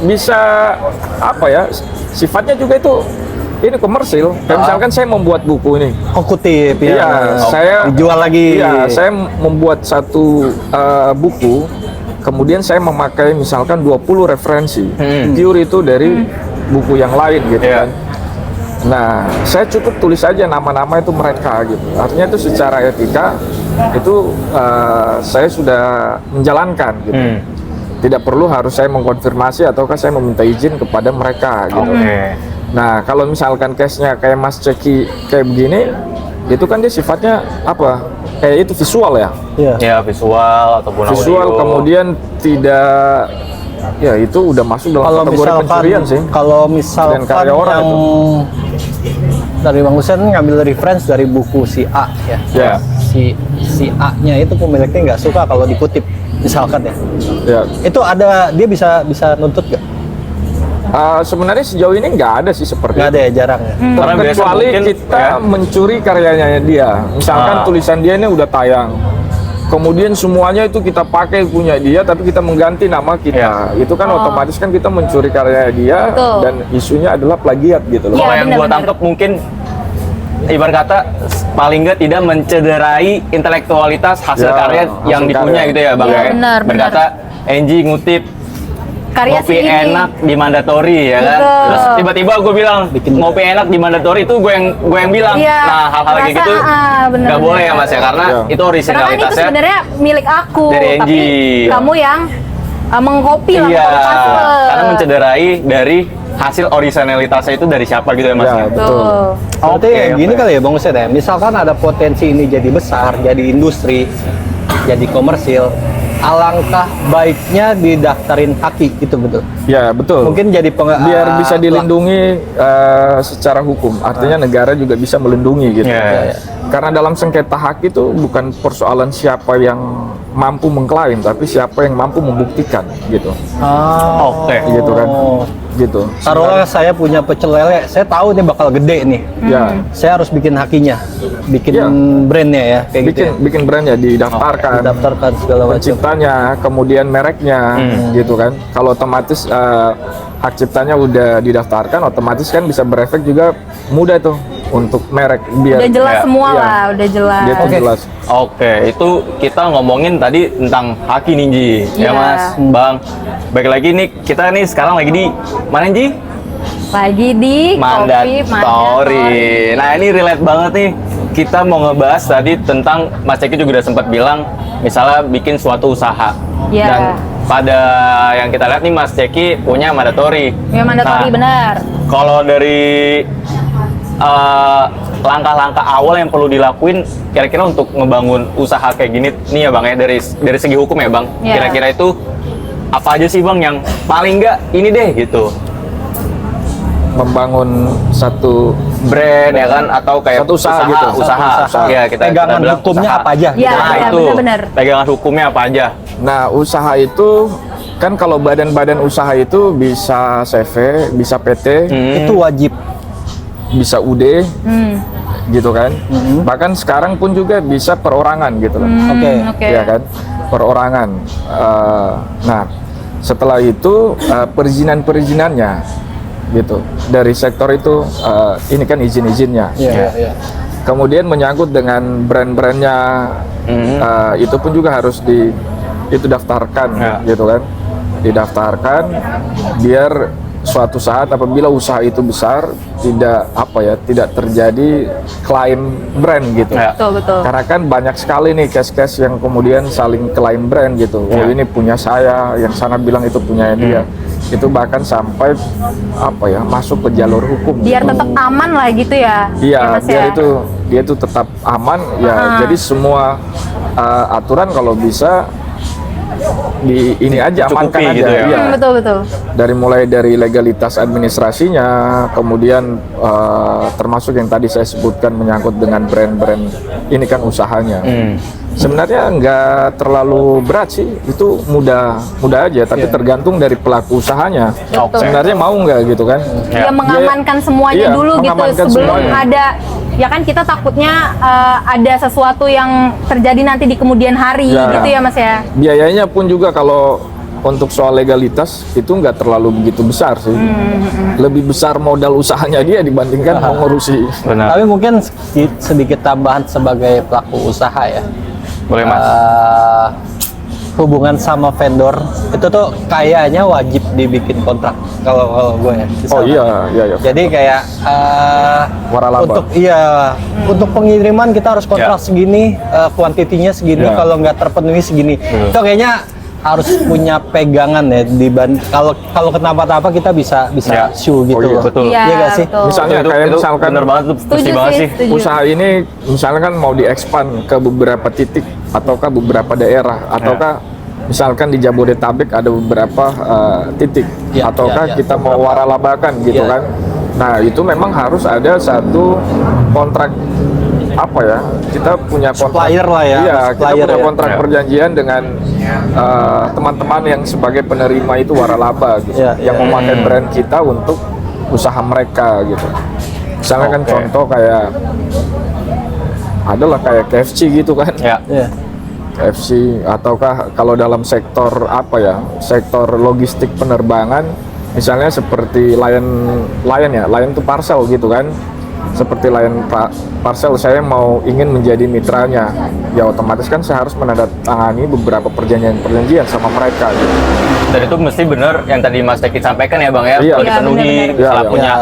bisa apa ya, sifatnya juga itu ini komersil. Kayak misalkan saya membuat buku ini. Oh, kutip ya. Iya, saya dijual lagi. Iya, saya membuat satu buku, kemudian saya memakai misalkan 20 referensi. Pure itu dari buku yang lain gitu Iya. kan. Nah, saya cukup tulis aja nama-nama itu mereka gitu. Artinya itu secara etika itu saya sudah menjalankan gitu. Tidak perlu harus saya mengkonfirmasi ataukah saya meminta izin kepada mereka gitu. Oke. Nah, kalau misalkan case-nya kayak Mas Ceki kayak begini, itu kan dia sifatnya apa? Kayak itu visual ya. Iya. Ya visual ataupun Visual audio. kemudian tidak, ya itu udah masuk dalam Kalau kategori misalkan, pencurian sih. kalau misalkan Dan karya orang yang itu. dari Bang Hussein ngambil reference dari buku si A ya. Ya. Si A-nya itu pemiliknya nggak suka kalau dikutip misalkan ya. Ya. Itu ada, dia bisa nuntut nggak? Sebenarnya sejauh ini nggak ada sih seperti Nggak ada ya, jarang ya. Karena biasa kecuali mungkin, kita ya. mencuri karyanya dia. Misalkan tulisan dia ini udah tayang, kemudian semuanya itu kita pakai punya dia, tapi kita mengganti nama kita. Itu kan otomatis kan kita mencuri karyanya dia. Betul. Dan isunya adalah plagiat gitu loh. Iya, Kalau yang gua benar-benar. tangkap mungkin ibarat kata paling nggak tidak mencederai intelektualitas hasil Ya, karya yang hasil dipunya karya. gitu ya Bang. Iya, ya? benar, Berkata Angie ngutip Karya ngopi si ini. enak di Mandatory ya kan. Betul. Terus tiba-tiba gue bilang ngopi enak di Mandatory itu gue yang bilang. Iya, Nah hal-hal kayak merasa, gitu benar, nggak boleh ya benar. Mas ya karena Iya. itu Karena kan itu originalitasnya. sebenarnya milik aku, Dari tapi Angie. kamu yang mengkopi lah, Iya, mengcopy. karena mencederai dari hasil originalitasnya itu dari siapa gitu ya Mas. Ya, ya? betul. Berarti Oke, gini oke. kali ya Bang Hussein ya, misalkan ada potensi ini jadi besar, jadi industri, jadi komersil, alangkah baiknya didaftarin haki gitu betul. Ya betul. Mungkin jadi biar bisa dilindungi secara hukum. Artinya negara juga bisa melindungi gitu. Iya. Karena dalam sengketa hak itu bukan persoalan siapa yang mampu mengklaim, tapi siapa yang mampu membuktikan gitu. Oke. Gitu kan. Gitu. Taruhlah saya punya pecel lele, saya tahu ini bakal gede nih. Ya. Saya harus bikin hakinya, bikin Iya. brandnya ya, kayak gitu. Bikin brandnya didaftarkan. Daftarkan segala macam. Penciptanya, kemudian mereknya, gitu kan. Kalau otomatis hak ciptanya udah didaftarkan, otomatis kan bisa berefek juga mudah tuh untuk merek biar Udah jelas Ya, semua iya. lah, udah jelas. dia tuh Oke. jelas. Oke, itu kita ngomongin tadi tentang haki Ninji, ya Iya. Mas, Bang. Baik lagi nih, kita nih sekarang lagi di mana Ji? Lagi di Kopi Mandatory. Nah ini relate banget nih. Kita mau ngebahas tadi tentang Mas Ceki juga udah sempat bilang, misalnya bikin suatu usaha. Iya. Dan pada yang kita lihat nih Mas Ceki punya Mandatory. Ya Mandatory, Nah, benar. kalau dari langkah-langkah awal yang perlu dilakuin kira-kira untuk ngebangun usaha kayak gini nih ya Bang ya dari segi hukum ya Bang. Iya. Kira-kira itu apa aja sih Bang yang paling nggak ini deh gitu. Membangun satu Brand ya kan atau kayak Satu usaha gitu. usaha. Usaha. Ya, kita Pegangan bilang hukumnya usaha. apa aja? Iya, Nah, iya, itu. benar-benar. Pegangan hukumnya apa aja? Nah, usaha itu kan kalau badan-badan usaha itu bisa CV, bisa PT, Itu wajib. bisa UD, gitu kan. Bahkan sekarang pun juga bisa perorangan gitu loh. Oke. Oke. Ya kan, perorangan. Nah, setelah itu perizinan-perizinannya, gitu. Dari sektor itu, ini kan izin-izinnya. Iya, iya. Kemudian menyangkut dengan brand-brandnya, itu pun juga harus itu daftarkan, Ya. gitu kan. Didaftarkan, biar suatu saat apabila usaha itu besar tidak terjadi klaim brand gitu. Ya. Betul, betul. Karena kan banyak sekali nih case-case yang kemudian saling klaim brand gitu. Oh Ya. ini punya saya, yang sana bilang itu punya dia. Itu bahkan sampai masuk ke jalur hukum. Biar gitu. tetap aman lah gitu ya. Iya, ya, Mas, biar ya? dia itu tetap aman ya. Jadi semua aturan kalau bisa ini aja, Cukupi amankan aja. gitu ya. Iya. Betul. Mulai dari legalitas administrasinya, kemudian termasuk yang tadi saya sebutkan menyangkut dengan brand-brand ini kan usahanya. Sebenarnya nggak terlalu berat sih, itu mudah aja, tapi tergantung dari pelaku usahanya. Betul. Sebenarnya mau nggak gitu kan? Dia mengamankan semuanya Iya, dulu gitu mengamankan sebelum semuanya. ada, ya kan kita takutnya ada sesuatu yang terjadi nanti di kemudian hari Ya. gitu ya Mas ya. Biayanya pun juga kalau untuk soal legalitas itu nggak terlalu begitu besar sih. Lebih besar modal usahanya dia dibandingkan mengurusi. Benar. Tapi mungkin sedikit tambahan sebagai pelaku usaha ya. Boleh Mas. Hubungan sama vendor itu tuh kayaknya wajib dibikin kontrak kalau gue ya. Oh misalnya. iya. Jadi kayak Waralaba. untuk pengiriman kita harus kontrak Ya. segini, kuantitinya segini, Ya. kalau nggak terpenuhi segini. Itu kayaknya harus punya pegangan ya kalau kenapa-napa kita bisa Ya. sue gitu Oh iya, loh. betul. Iya nggak sih? betul. Misalnya kayak misalkan bener banget tuh, Setuju mesti banget sih, sih. setuju. usaha ini misalnya kan mau diekspand ke beberapa titik ataukah beberapa daerah ataukah misalkan di Jabodetabek ada beberapa titik Ya, ataukah ya. kita mau waralabakan gitu Ya. kan. Nah, itu memang harus ada satu kontrak apa ya? Kita punya kontrak Supplier lah ya, Iya, kita supplier punya ya. kontrak Ya. perjanjian dengan teman-teman yang sebagai penerima itu waralaba gitu. Ya, Yang ya. memakai brand kita untuk usaha mereka gitu. Misalnya kan Oke. contoh kayak adalah kayak KFC gitu kan. Ya. Iya. KFC ataukah kalau dalam sektor apa ya? Sektor logistik penerbangan misalnya seperti Lion tuh parcel gitu kan. Seperti Lion Parcel, saya ingin menjadi mitranya, ya otomatis kan saya harus menandatangani beberapa perjanjian sama mereka gitu. Dan itu mesti bener yang tadi Mas Teki sampaikan ya Bang ya, Iya. kalau Iya, dipenuhi, bener-bener. setelah Iya, punya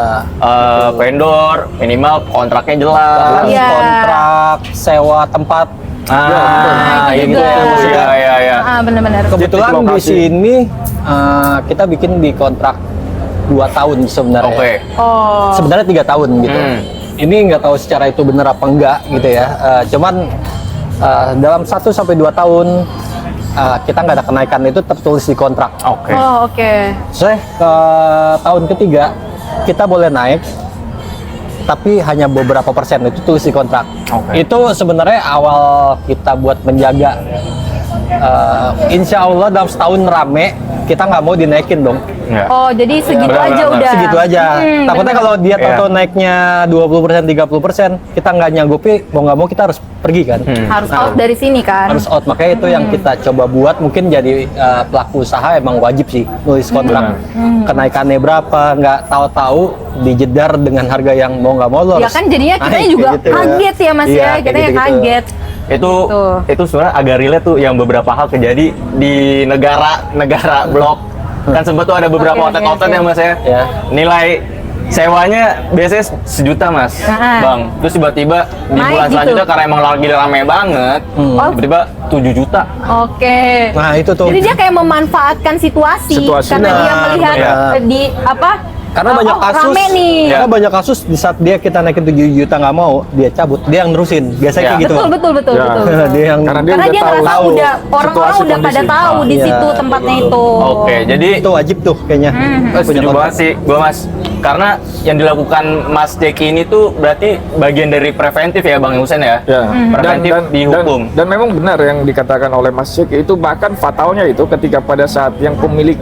vendor, minimal kontraknya jelas. Iya. Kontrak sewa tempat. Nah, itu itu juga. ya. Benar-benar. Kebetulan Titik di lokasi. sini kita bikin di kontrak 2 tahun sebenarnya. Oke. Oh. Sebenarnya 3 tahun gitu. Ini nggak tahu secara itu benar apa enggak gitu ya. Cuman dalam 1 sampai 2 tahun kita nggak ada kenaikan, itu tertulis di kontrak. Oke. Oh, oke. Ke tahun ketiga kita boleh naik, tapi hanya beberapa persen, itu tulis di kontrak. Oke. Itu sebenarnya awal kita buat menjaga. Insya Allah dalam setahun rame, kita nggak mau dinaikin dong. Ya. Oh, jadi segitu Benar, aja benar. udah. Segitu aja. Takutnya bener. kalau dia Iya. tahu naiknya 20%, 30%, kita nggak nyanggupi, mau nggak mau kita harus pergi kan. Harus out dari sini kan. Harus out. Makanya itu yang kita coba buat, mungkin jadi pelaku usaha emang wajib sih nulis kontrak. Kenaikannya berapa, nggak tahu-tahu dijedar dengan harga yang mau nggak mau lo Ya harus kan jadinya kita naik, juga kayak gitu. kaget ya Mas Iya, ya. kayak Kita yang gitu-gitu. kaget. Itu sebenarnya agak relate tuh yang beberapa hal terjadi di negara blok. Kan sempat tuh ada beberapa Oke, outlet-outlet oke. yang Mas ya. Ya. Nilai sewanya biasanya 1 juta Mas, Bang. Terus tiba-tiba di Naik bulan gitu. selanjutnya karena emang lagi rame banget, Oh. tiba-tiba 7 juta. Oke. Nah, itu tuh. Jadi dia kayak memanfaatkan situasi, Situasi. karena dia Benar, melihat benar. di apa? Karena banyak kasus, rame nih. Ya. karena banyak kasus di saat kita naikin 7 juta nggak mau, dia cabut, dia yang nerusin. Biasanya Ya. kayak gitu. Betul, betul, betul, Ya. betul. Dia yang Karena Karena dia ngerasa tahu udah orang-orang situasi, udah pada kondisi. tahu di Iya, situ tempatnya betul. itu. Oke, jadi itu wajib tuh kayaknya. Punya setuju kontrak. banget sih gua Mas. Karena yang dilakukan Mas Jeki ini tuh berarti bagian dari preventif ya Bang Husen ya. Ya, Preventif dihukum. dan memang benar yang dikatakan oleh Mas Cek itu, bahkan fatalnya itu ketika pada saat yang pemilik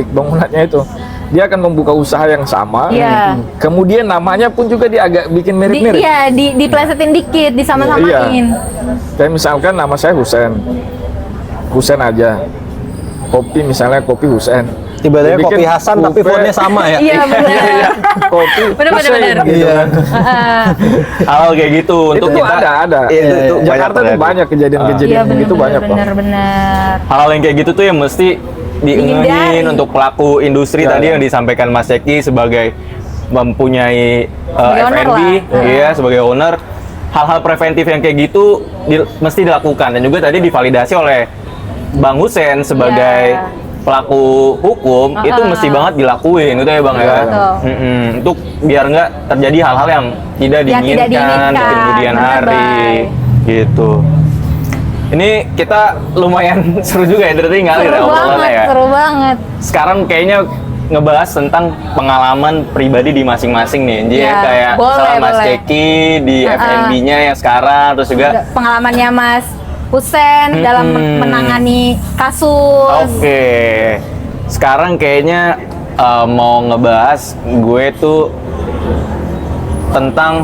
bangunannya itu dia akan membuka usaha yang sama, Iya. kemudian namanya pun juga dia agak bikin mirip-mirip. Iya, diplesetin dikit, disama-samain. Iya. Kayak misalkan nama saya Husen aja, kopi misalnya kopi Husen. Tiba-tiba Dibikin kopi Hasan tapi Upe. fontnya sama ya. Iya, benar. Kopi Bener, Husein bener. gitu Iya. kan. Hal kayak gitu Itu untuk tuh kita ada. Itu Jakarta tuh banyak Iya, kejadian-kejadian begitu banyak kok. benar. hal-hal yang kayak gitu tuh yang mesti diingetin Dihindari. untuk pelaku industri Ya, tadi ya. yang disampaikan Mas Eki sebagai mempunyai Sebagai owner F&B, lah. iya sebagai owner, hal-hal preventif yang kayak gitu mesti dilakukan dan juga tadi divalidasi oleh Bang Husen sebagai Iya. pelaku hukum itu mesti banget dilakuin gitu ya Bang ya. Betul. Untuk biar nggak terjadi hal-hal yang tidak Yang tidak diinginkan di diinginkan, kemudian benar, hari Bay. gitu. Ini kita lumayan seru juga ya, dari ngalir ya Seru obrolannya banget, ya. seru banget. Sekarang kayaknya ngebahas tentang pengalaman pribadi di masing-masing nih. Jadi Ya, kayak boleh, misalnya Mas boleh. Ceki di F&B-nya yang sekarang, terus juga Pengalamannya Mas Husen dalam menangani kasus. oke. Sekarang kayaknya mau ngebahas gue tuh tentang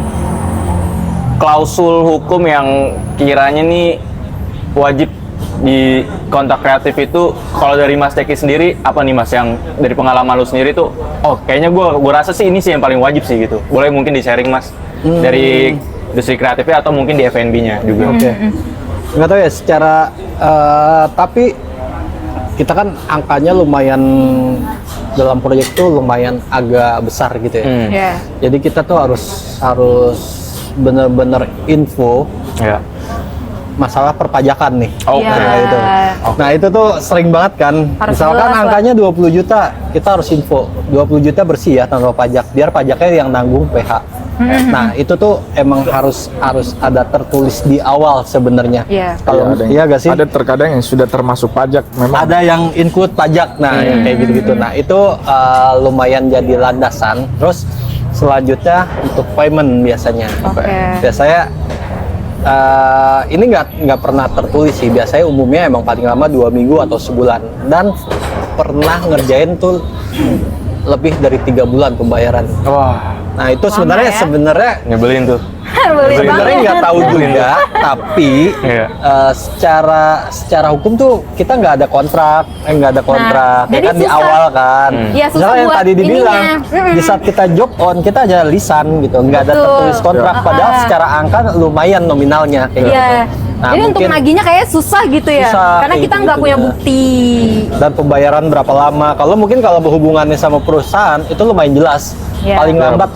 klausul hukum yang kiranya nih wajib di kontrak kreatif itu. Kalau dari Mas Ceki sendiri apa nih Mas, yang dari pengalaman lu sendiri tuh, oh kayaknya gue rasa sih ini sih yang paling wajib sih gitu. Boleh mungkin di sharing Mas dari industri kreatifnya atau mungkin di F&B-nya juga. Oke. Nggak tahu ya secara tapi kita kan angkanya lumayan dalam proyek tuh lumayan agak besar gitu ya. Ya. Jadi kita tuh harus bener-bener info Ya. masalah perpajakan nih. Oke. Iya. Nah itu. Nah itu tuh sering banget kan. Harus Misalkan jelas lah. angkanya 20 juta, kita harus info 20 juta bersih ya tanpa pajak, biar pajaknya yang nanggung PH. Nah itu tuh emang harus ada tertulis di awal sebenarnya. Iya. Kalau Ada yang- iya gak sih? Ada terkadang yang sudah termasuk pajak memang. Ada yang include pajak, nah yang kayak gitu-gitu. Nah itu lumayan jadi landasan. Terus selanjutnya untuk payment biasanya. Oke. Biasanya ini nggak pernah tertulis sih. Biasanya umumnya emang paling lama 2 minggu atau sebulan. Dan pernah ngerjain tuh lebih dari 3 bulan pembayaran. Wah, Nah itu Lama ya? sebenarnya nyebelin tuh. Boleh sebenarnya banget. nggak tahu juga, tapi Iya. secara hukum tuh kita nggak ada kontrak, nggak ada kontrak, ya jadi kan di susah. awal kan. Iya, susah Misalnya yang buat tadi dibilang, ininya. di saat kita job on kita aja lisan gitu, nggak ada Betul. tertulis kontrak, padahal Ah. secara angka lumayan nominalnya kayak Iya. gitu. Nah, Jadi untuk mungkin- naginya kayak susah gitu ya. Susah, Karena kayak kita nggak gitu-gitu punya ya. bukti. Dan pembayaran berapa lama? Kalau mungkin kalau berhubungannya sama perusahaan itu lumayan jelas. Iya. Paling lambat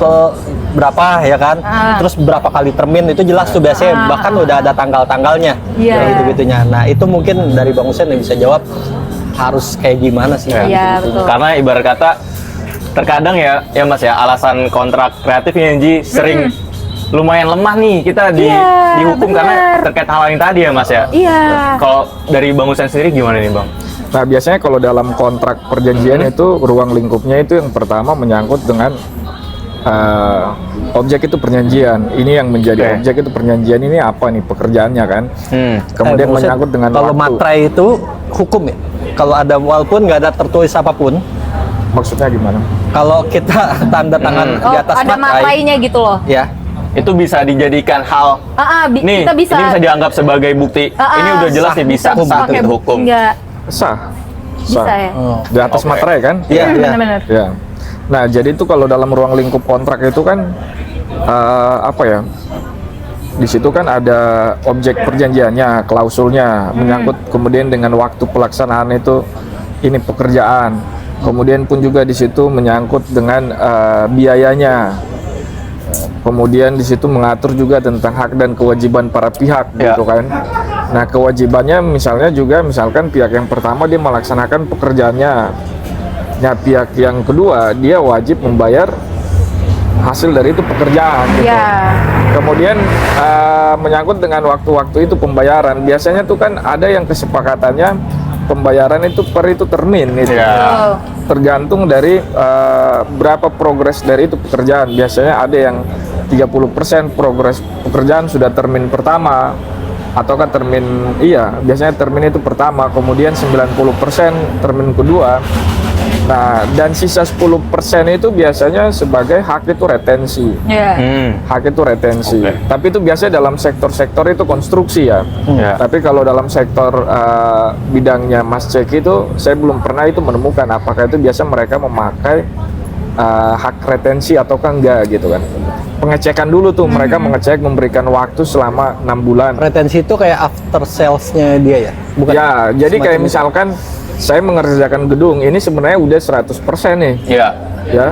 berapa ya kan? Ah. Terus berapa kali termin itu jelas tuh biasanya, bahkan udah ada tanggal-tanggalnya. Iya. Kayak gitu-gitunya. Nah, itu mungkin dari Bang Husen yang bisa jawab harus kayak gimana sih? Iya, betul. Karena ibarat kata terkadang ya Mas ya, alasan kontrak kreatif yang sering lumayan lemah nih kita Iya, dihukum bener. karena terkait hal yang tadi ya Mas ya. Iya. Kalau dari Bang Husen sendiri gimana nih Bang? Nah, biasanya kalau dalam kontrak perjanjian itu ruang lingkupnya itu yang pertama menyangkut dengan objek itu perjanjian. Ini yang menjadi Oke. objek itu perjanjian ini apa nih pekerjaannya kan? Kemudian Bang Husen, menyangkut dengan kalau waktu. materai itu hukum ya. Kalau ada walaupun nggak ada tertulis apapun, Maksudnya gimana? kalau kita tanda tangan Oh, di atas ada materai, matrainya gitu loh. ya Itu bisa dijadikan hal nih, Kita bisa. ini bisa dianggap sebagai bukti. Ini udah jelas nih bisa hukum, sah pakai itu hukum. Enggak Sah. bisa Sah. ya. Oh. Di atas Oke. materai kan? Iya, iya. Benar-benar. Ya. Nah, jadi itu kalau dalam ruang lingkup kontrak itu kan apa ya? Di situ kan ada objek perjanjiannya, klausulnya, menyangkut kemudian dengan waktu pelaksanaan itu ini pekerjaan. Kemudian pun juga di situ menyangkut dengan biayanya. Kemudian di situ mengatur juga tentang hak dan kewajiban para pihak Ya. gitu kan. Nah, kewajibannya misalnya juga misalkan pihak yang pertama dia melaksanakan pekerjaannya. Nah, pihak yang kedua dia wajib membayar hasil dari itu pekerjaan gitu. Iya. Kemudian menyangkut dengan waktu-waktu itu pembayaran. Biasanya tuh kan ada yang kesepakatannya pembayaran itu per itu termin gitu. Iya. Oh. Tergantung dari berapa progres dari itu pekerjaan. Biasanya ada yang 30% progres pekerjaan sudah termin pertama, ataukah termin biasanya termin itu pertama, kemudian 90% termin kedua. Nah, dan sisa 10% itu biasanya sebagai hak itu retensi. Iya. Hak itu retensi. Oke. Tapi itu biasanya dalam sektor-sektor itu konstruksi ya. Ya. Tapi kalau dalam sektor bidangnya Mas Ceki itu saya belum pernah itu menemukan apakah itu biasa mereka memakai hak retensi ataukah enggak gitu kan. Pengecekan dulu tuh mereka mengecek memberikan waktu selama 6 bulan. retensi itu kayak after sales-nya dia ya? Bukan Ya, jadi kayak semacam itu? misalkan saya mengerjakan gedung ini sebenarnya udah 100% nih. Iya. Ya.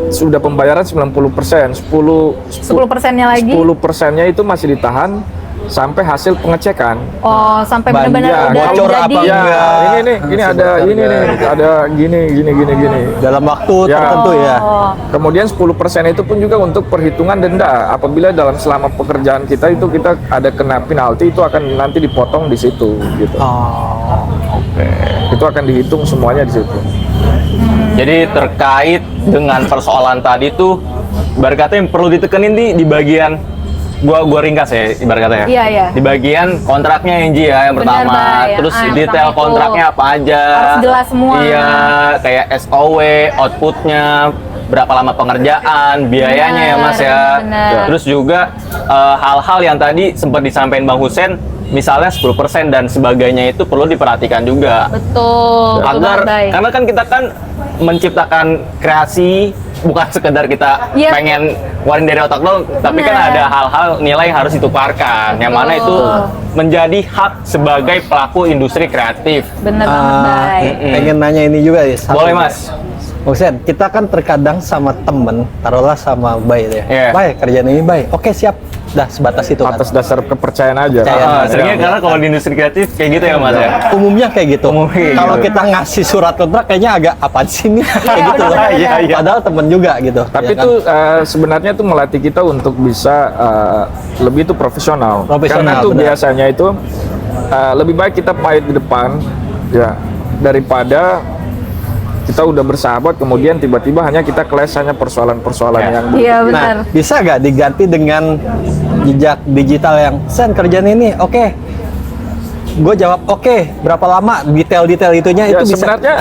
Sudah pembayaran 90%, 10%-nya lagi. 10%-nya itu masih ditahan sampai hasil pengecekan. Oh, sampai benar-benar Banyak. udah Bocor jadi. apa Ya, enggak? ini ada ini nih, ada gini. Dalam waktu Ya. tertentu ya. Oh. Kemudian 10% itu pun juga untuk perhitungan denda. Apabila selama pekerjaan kita itu kita ada kena penalti, itu akan nanti dipotong di situ gitu. Oh. Itu akan dihitung semuanya di situ. Jadi terkait dengan persoalan tadi tuh, ibarat kata yang perlu ditekenin di bagian gua ringkas ya, ibarat kata ya. Iya, iya. Di bagian kontraknya yang yang Benar, pertama, Bay. terus Yang detail pertama itu kontraknya apa aja. harus jelas semua. Iya, kayak SOW, outputnya, berapa lama pengerjaan, biayanya ya Mas ya. benar. Terus juga hal-hal yang tadi sempat disampaikan Bang Husen, misalnya 10% dan sebagainya itu perlu diperhatikan juga. Betul. betul Agar banget, Bay. karena kan kita kan menciptakan kreasi, bukan sekedar kita Iya. pengen warin dari otak doang, tapi kan Benar. ada hal-hal nilai yang harus ditukarkan, yang mana itu menjadi hak sebagai pelaku industri kreatif. Bener banget, Bay. Pengen nanya ini juga ya. satu. Boleh Mas? Maksudnya kita kan terkadang sama temen, taruhlah sama Bay ya. Iya. Bay, kerjaan ini Bay. Oke siap. Dah sebatas itu kan. Atas dasar kepercayaan aja. Percayaan. Seringnya karena kalau di industri kreatif kayak gitu ya Mas ya. Umumnya kayak gitu. Umumnya Kalau gitu. kita ngasih surat kontrak kayaknya agak apaan sih nih? Kayak gitu loh. benar, benar. Iya. Padahal temen juga gitu. Tapi ya kan? itu sebenarnya itu melatih kita untuk bisa lebih itu profesional. Profesional, Karena itu benar. biasanya itu lebih baik kita pahit di depan ya daripada kita udah bersahabat kemudian tiba-tiba hanya kita clash hanya persoalan-persoalan Ya. yang Iya, benar. Nah, bisa nggak diganti dengan jejak digital yang Sen kerjaan ini oke. Gue jawab oke. Berapa lama detail-detail itunya ya, itu bisa. sebenarnya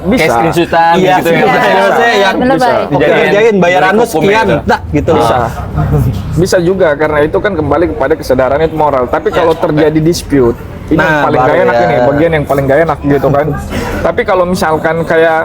bisa. Kayak screenshotan Iya, gitu ya. screenshot. Mas ya. Maksudnya yang Bener, bisa. Bay. Oke Dijadiin kerjain dari bayaranmu hukumnya sekian, itu. tak gitu loh. Bisa. Bisa juga karena itu kan kembali kepada kesadaran itu moral. Tapi kalau terjadi dispute, ini Nah, yang paling baru gak enak ya. ini, bagian yang paling gak enak gitu kan. Tapi kalau misalkan kayak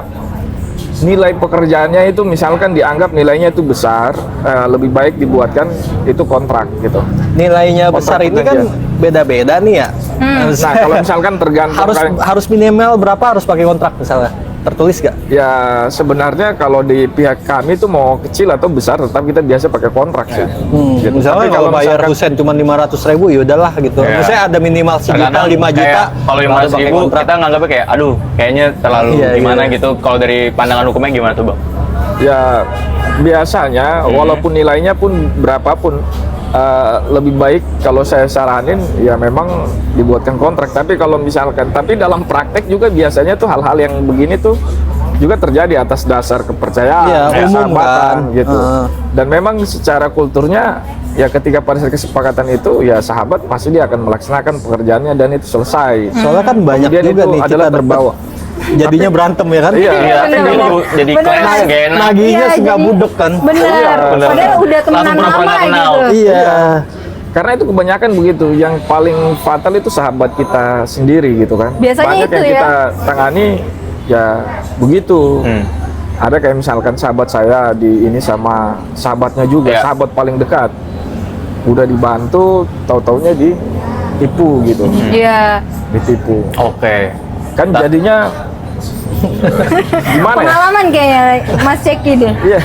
nilai pekerjaannya itu misalkan dianggap nilainya itu besar, lebih baik dibuatkan itu kontrak gitu. Nilainya besar Kontrak ini kan pekerjaan. beda-beda nih ya. Nah kalau misalkan tergantung harus minimal berapa harus pakai kontrak misalnya? Tertulis gak? ya sebenarnya kalau di pihak kami itu mau kecil atau besar tetap kita biasa pakai kontrak sih. Gitu. Misalnya Tapi kalau bayar misalkan- Husen cuma 500.000 ya udahlah gitu. Iya. Misalnya ada minimal sejuta, Terkadang 5 juta. kayak kalau 500 ribu kita nganggapnya kayak aduh kayaknya terlalu Iya, gimana iya. gitu. Kalau dari pandangan hukumnya gimana tuh Bang? Ya biasanya walaupun nilainya pun berapapun lebih baik kalau saya saranin ya memang dibuatkan kontrak. Tapi kalau misalkan tapi dalam praktek juga biasanya tuh hal-hal yang begini tuh juga terjadi atas dasar kepercayaan, Iya, umum persahabatan kan. gitu. Dan memang secara kulturnya ya ketika pada saat kesepakatan itu ya sahabat pasti dia akan melaksanakan pekerjaannya dan itu selesai. Soalnya kan banyak Kemudian juga itu nih adalah kita terbawa. jadinya berantem ya kan? Iya. Iya, bener-bener. jadi Bener. clash gak enak. Naginya Iya, sih nggak jadi- budek kan? Bener. bener. Padahal udah temenan Langsung pura-pura lama nggak kenal. gitu. Iya. Karena itu kebanyakan begitu, yang paling fatal itu sahabat kita sendiri gitu kan. Biasanya Banyak itu yang ya. kita tangani ya begitu. Ada kayak misalkan sahabat saya di ini sama sahabatnya juga, Iya. sahabat paling dekat. Udah dibantu, tahu-taunya ditipu gitu. Iya. Ditipu. Oke. Kan jadinya gimana ya? Pengalaman kayaknya Mas Ceki deh. Iya.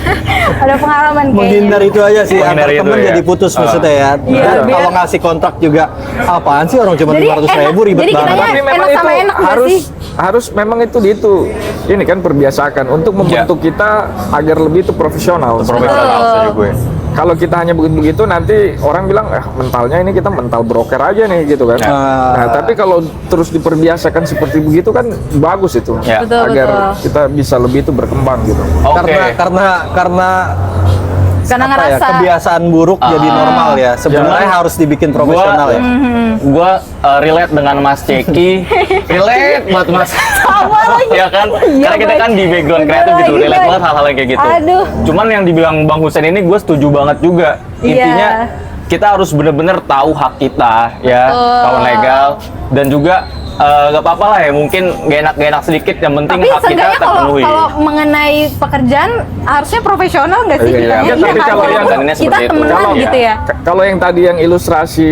Ada pengalaman kayaknya. Menghindar itu aja sih, antar Menghindari itu temen ya. jadi putus maksudnya ya. Iya, Dan biar- kalau ngasih kontrak juga, apaan sih orang cuma Jadi 500.000 enak, ribet jadi banget. kitanya Tapi memang enak itu sama enak nggak harus sih? harus memang itu ini kan perbiasakan untuk membentuk kita agar lebih itu profesional. Profesional setuju gue. Kalau kita hanya begitu nanti orang bilang mentalnya ini kita mental broker aja nih gitu kan. Ya. Nah, tapi kalau terus diperbiasakan seperti begitu kan bagus itu. Ya. Betul, agar betul. kita bisa lebih itu berkembang gitu. Oke. Karena Karena apa ya, ngerasa kebiasaan buruk jadi normal ya. Sebenarnya Jangan- harus dibikin profesional ya. Gua relate dengan Mas Ceki. Relate buat Mas. sama lagi. Ya kan? Iya, Karena kita Bay. kan di background Bener kreatif gitu, lagi, relate Bay. banget hal-hal yang kayak gitu. Aduh. Cuman yang dibilang Bang Husen ini gue setuju banget juga. Iya. Intinya kita harus bener-bener tahu hak kita ya, Betul. kawan legal dan juga gak apa-apa lah ya, mungkin gak enak sedikit, yang penting Tapi hak kita seenggaknya kalau terpenuhi. kalau mengenai pekerjaan harusnya profesional nggak sih Iya, kita? iya. Tapi kan? kalau yang Walaupun tadinya kita seperti itu. temenan Kalau- gitu ya. Kalau yang tadi yang ilustrasi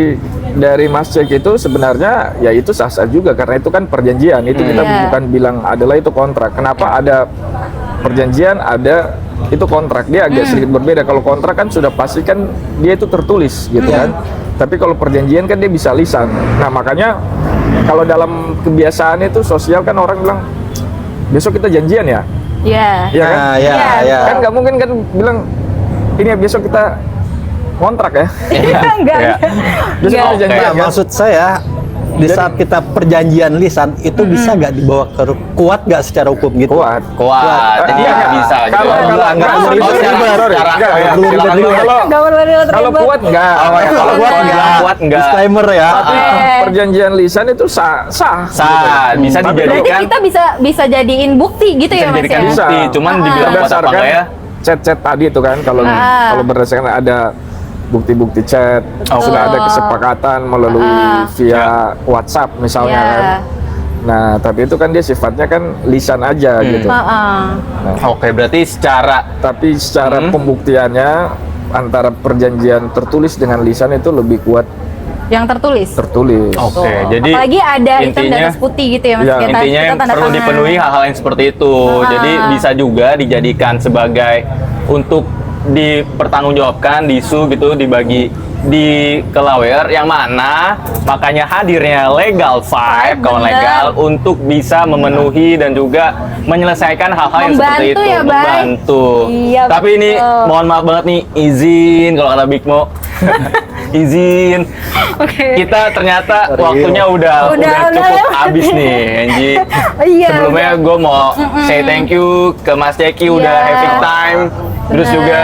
dari Mas Cek itu sebenarnya ya itu sah-sah juga karena itu kan perjanjian. Itu kita Iya. bukan bilang adalah itu kontrak. Kenapa ada perjanjian ada itu kontrak, dia agak sedikit berbeda. Kalau kontrak kan sudah pasti kan dia itu tertulis gitu kan. Tapi kalau perjanjian kan dia bisa lisan. Nah makanya kalau dalam kebiasaan itu sosial kan orang bilang besok kita janjian ya. Iya. Iya kan? Nah, Iya, ya. Kan nggak mungkin kan bilang ini ya besok kita kontrak ya. Enggak. Iya. Besok Enggak. kita janjian Nah, kan? maksud saya di saat kita perjanjian lisan itu bisa nggak dibawa ke kuat nggak secara hukum gitu? Kuat. Kuat, jadi Iya. nggak bisa. gitu. Kalau Enggak, enggak perlu sorry, ribet, sorry, ribet. sorry. Secara- Enggak, ya. perlu ribet, Kalau- ribet. kalau- Enggak perlu ribet. Kalau kuat enggak. Kalau kuat Kalau enggak. kuat enggak. Disclaimer ya. Tapi perjanjian lisan itu sah. Sah, bisa Tapi Berarti dijadikan kita bisa jadiin bukti gitu ya Mas dijadikan ya? Bisa. bukti, cuman dibilang kuat apa Berdasarkan enggak ya? chat-chat tadi itu kan kalau berdasarkan ada bukti-bukti chat, sudah ada kesepakatan melalui via WhatsApp misalnya Iya. kan. Nah, tapi itu kan dia sifatnya kan lisan aja gitu. Heeh. Oke, berarti secara Tapi secara pembuktiannya antara perjanjian tertulis dengan lisan itu lebih kuat Yang tertulis. tertulis. oke, jadi Apalagi ada hitam di intinya atas putih gitu ya Mas. Iya, intinya yang tanda perlu tangan. dipenuhi hal-hal yang seperti itu. Jadi bisa juga dijadikan sebagai untuk dipertanggungjawabkan di isu gitu, dibagi di ke lawyer yang mana makanya hadirnya Legal 5 kawan bener. legal untuk bisa memenuhi dan juga menyelesaikan hal-hal yang seperti Membantu itu, ya, Bay? membantu. Iya, Tapi ini betul. mohon maaf banget nih, izin kalau kata Big Mo. Izin. Oke. Kita ternyata waktunya udah cukup lewat habis nih, Angie. Iya. Sebelumnya gue mau say thank you ke Mas Ceki udah Iya. having time, terus Bener. juga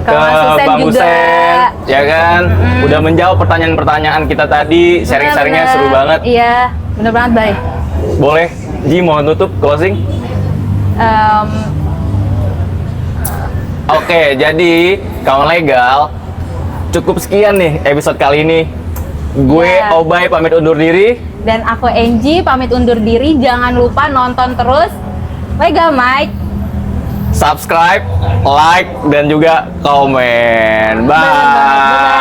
Ke Mas Husen Bang juga. Husen, ya kan, udah menjawab pertanyaan-pertanyaan kita tadi, sharing-sharingnya Bener-bener. seru banget. Iya, bener banget, Bay. Boleh, Ji mau tutup closing? Oke, jadi kawan legal, cukup sekian nih episode kali ini. Gue Iya. Obay pamit undur diri. Dan aku Angie pamit undur diri. Jangan lupa nonton terus Legal Mike. Subscribe, like, dan juga komen. Bye.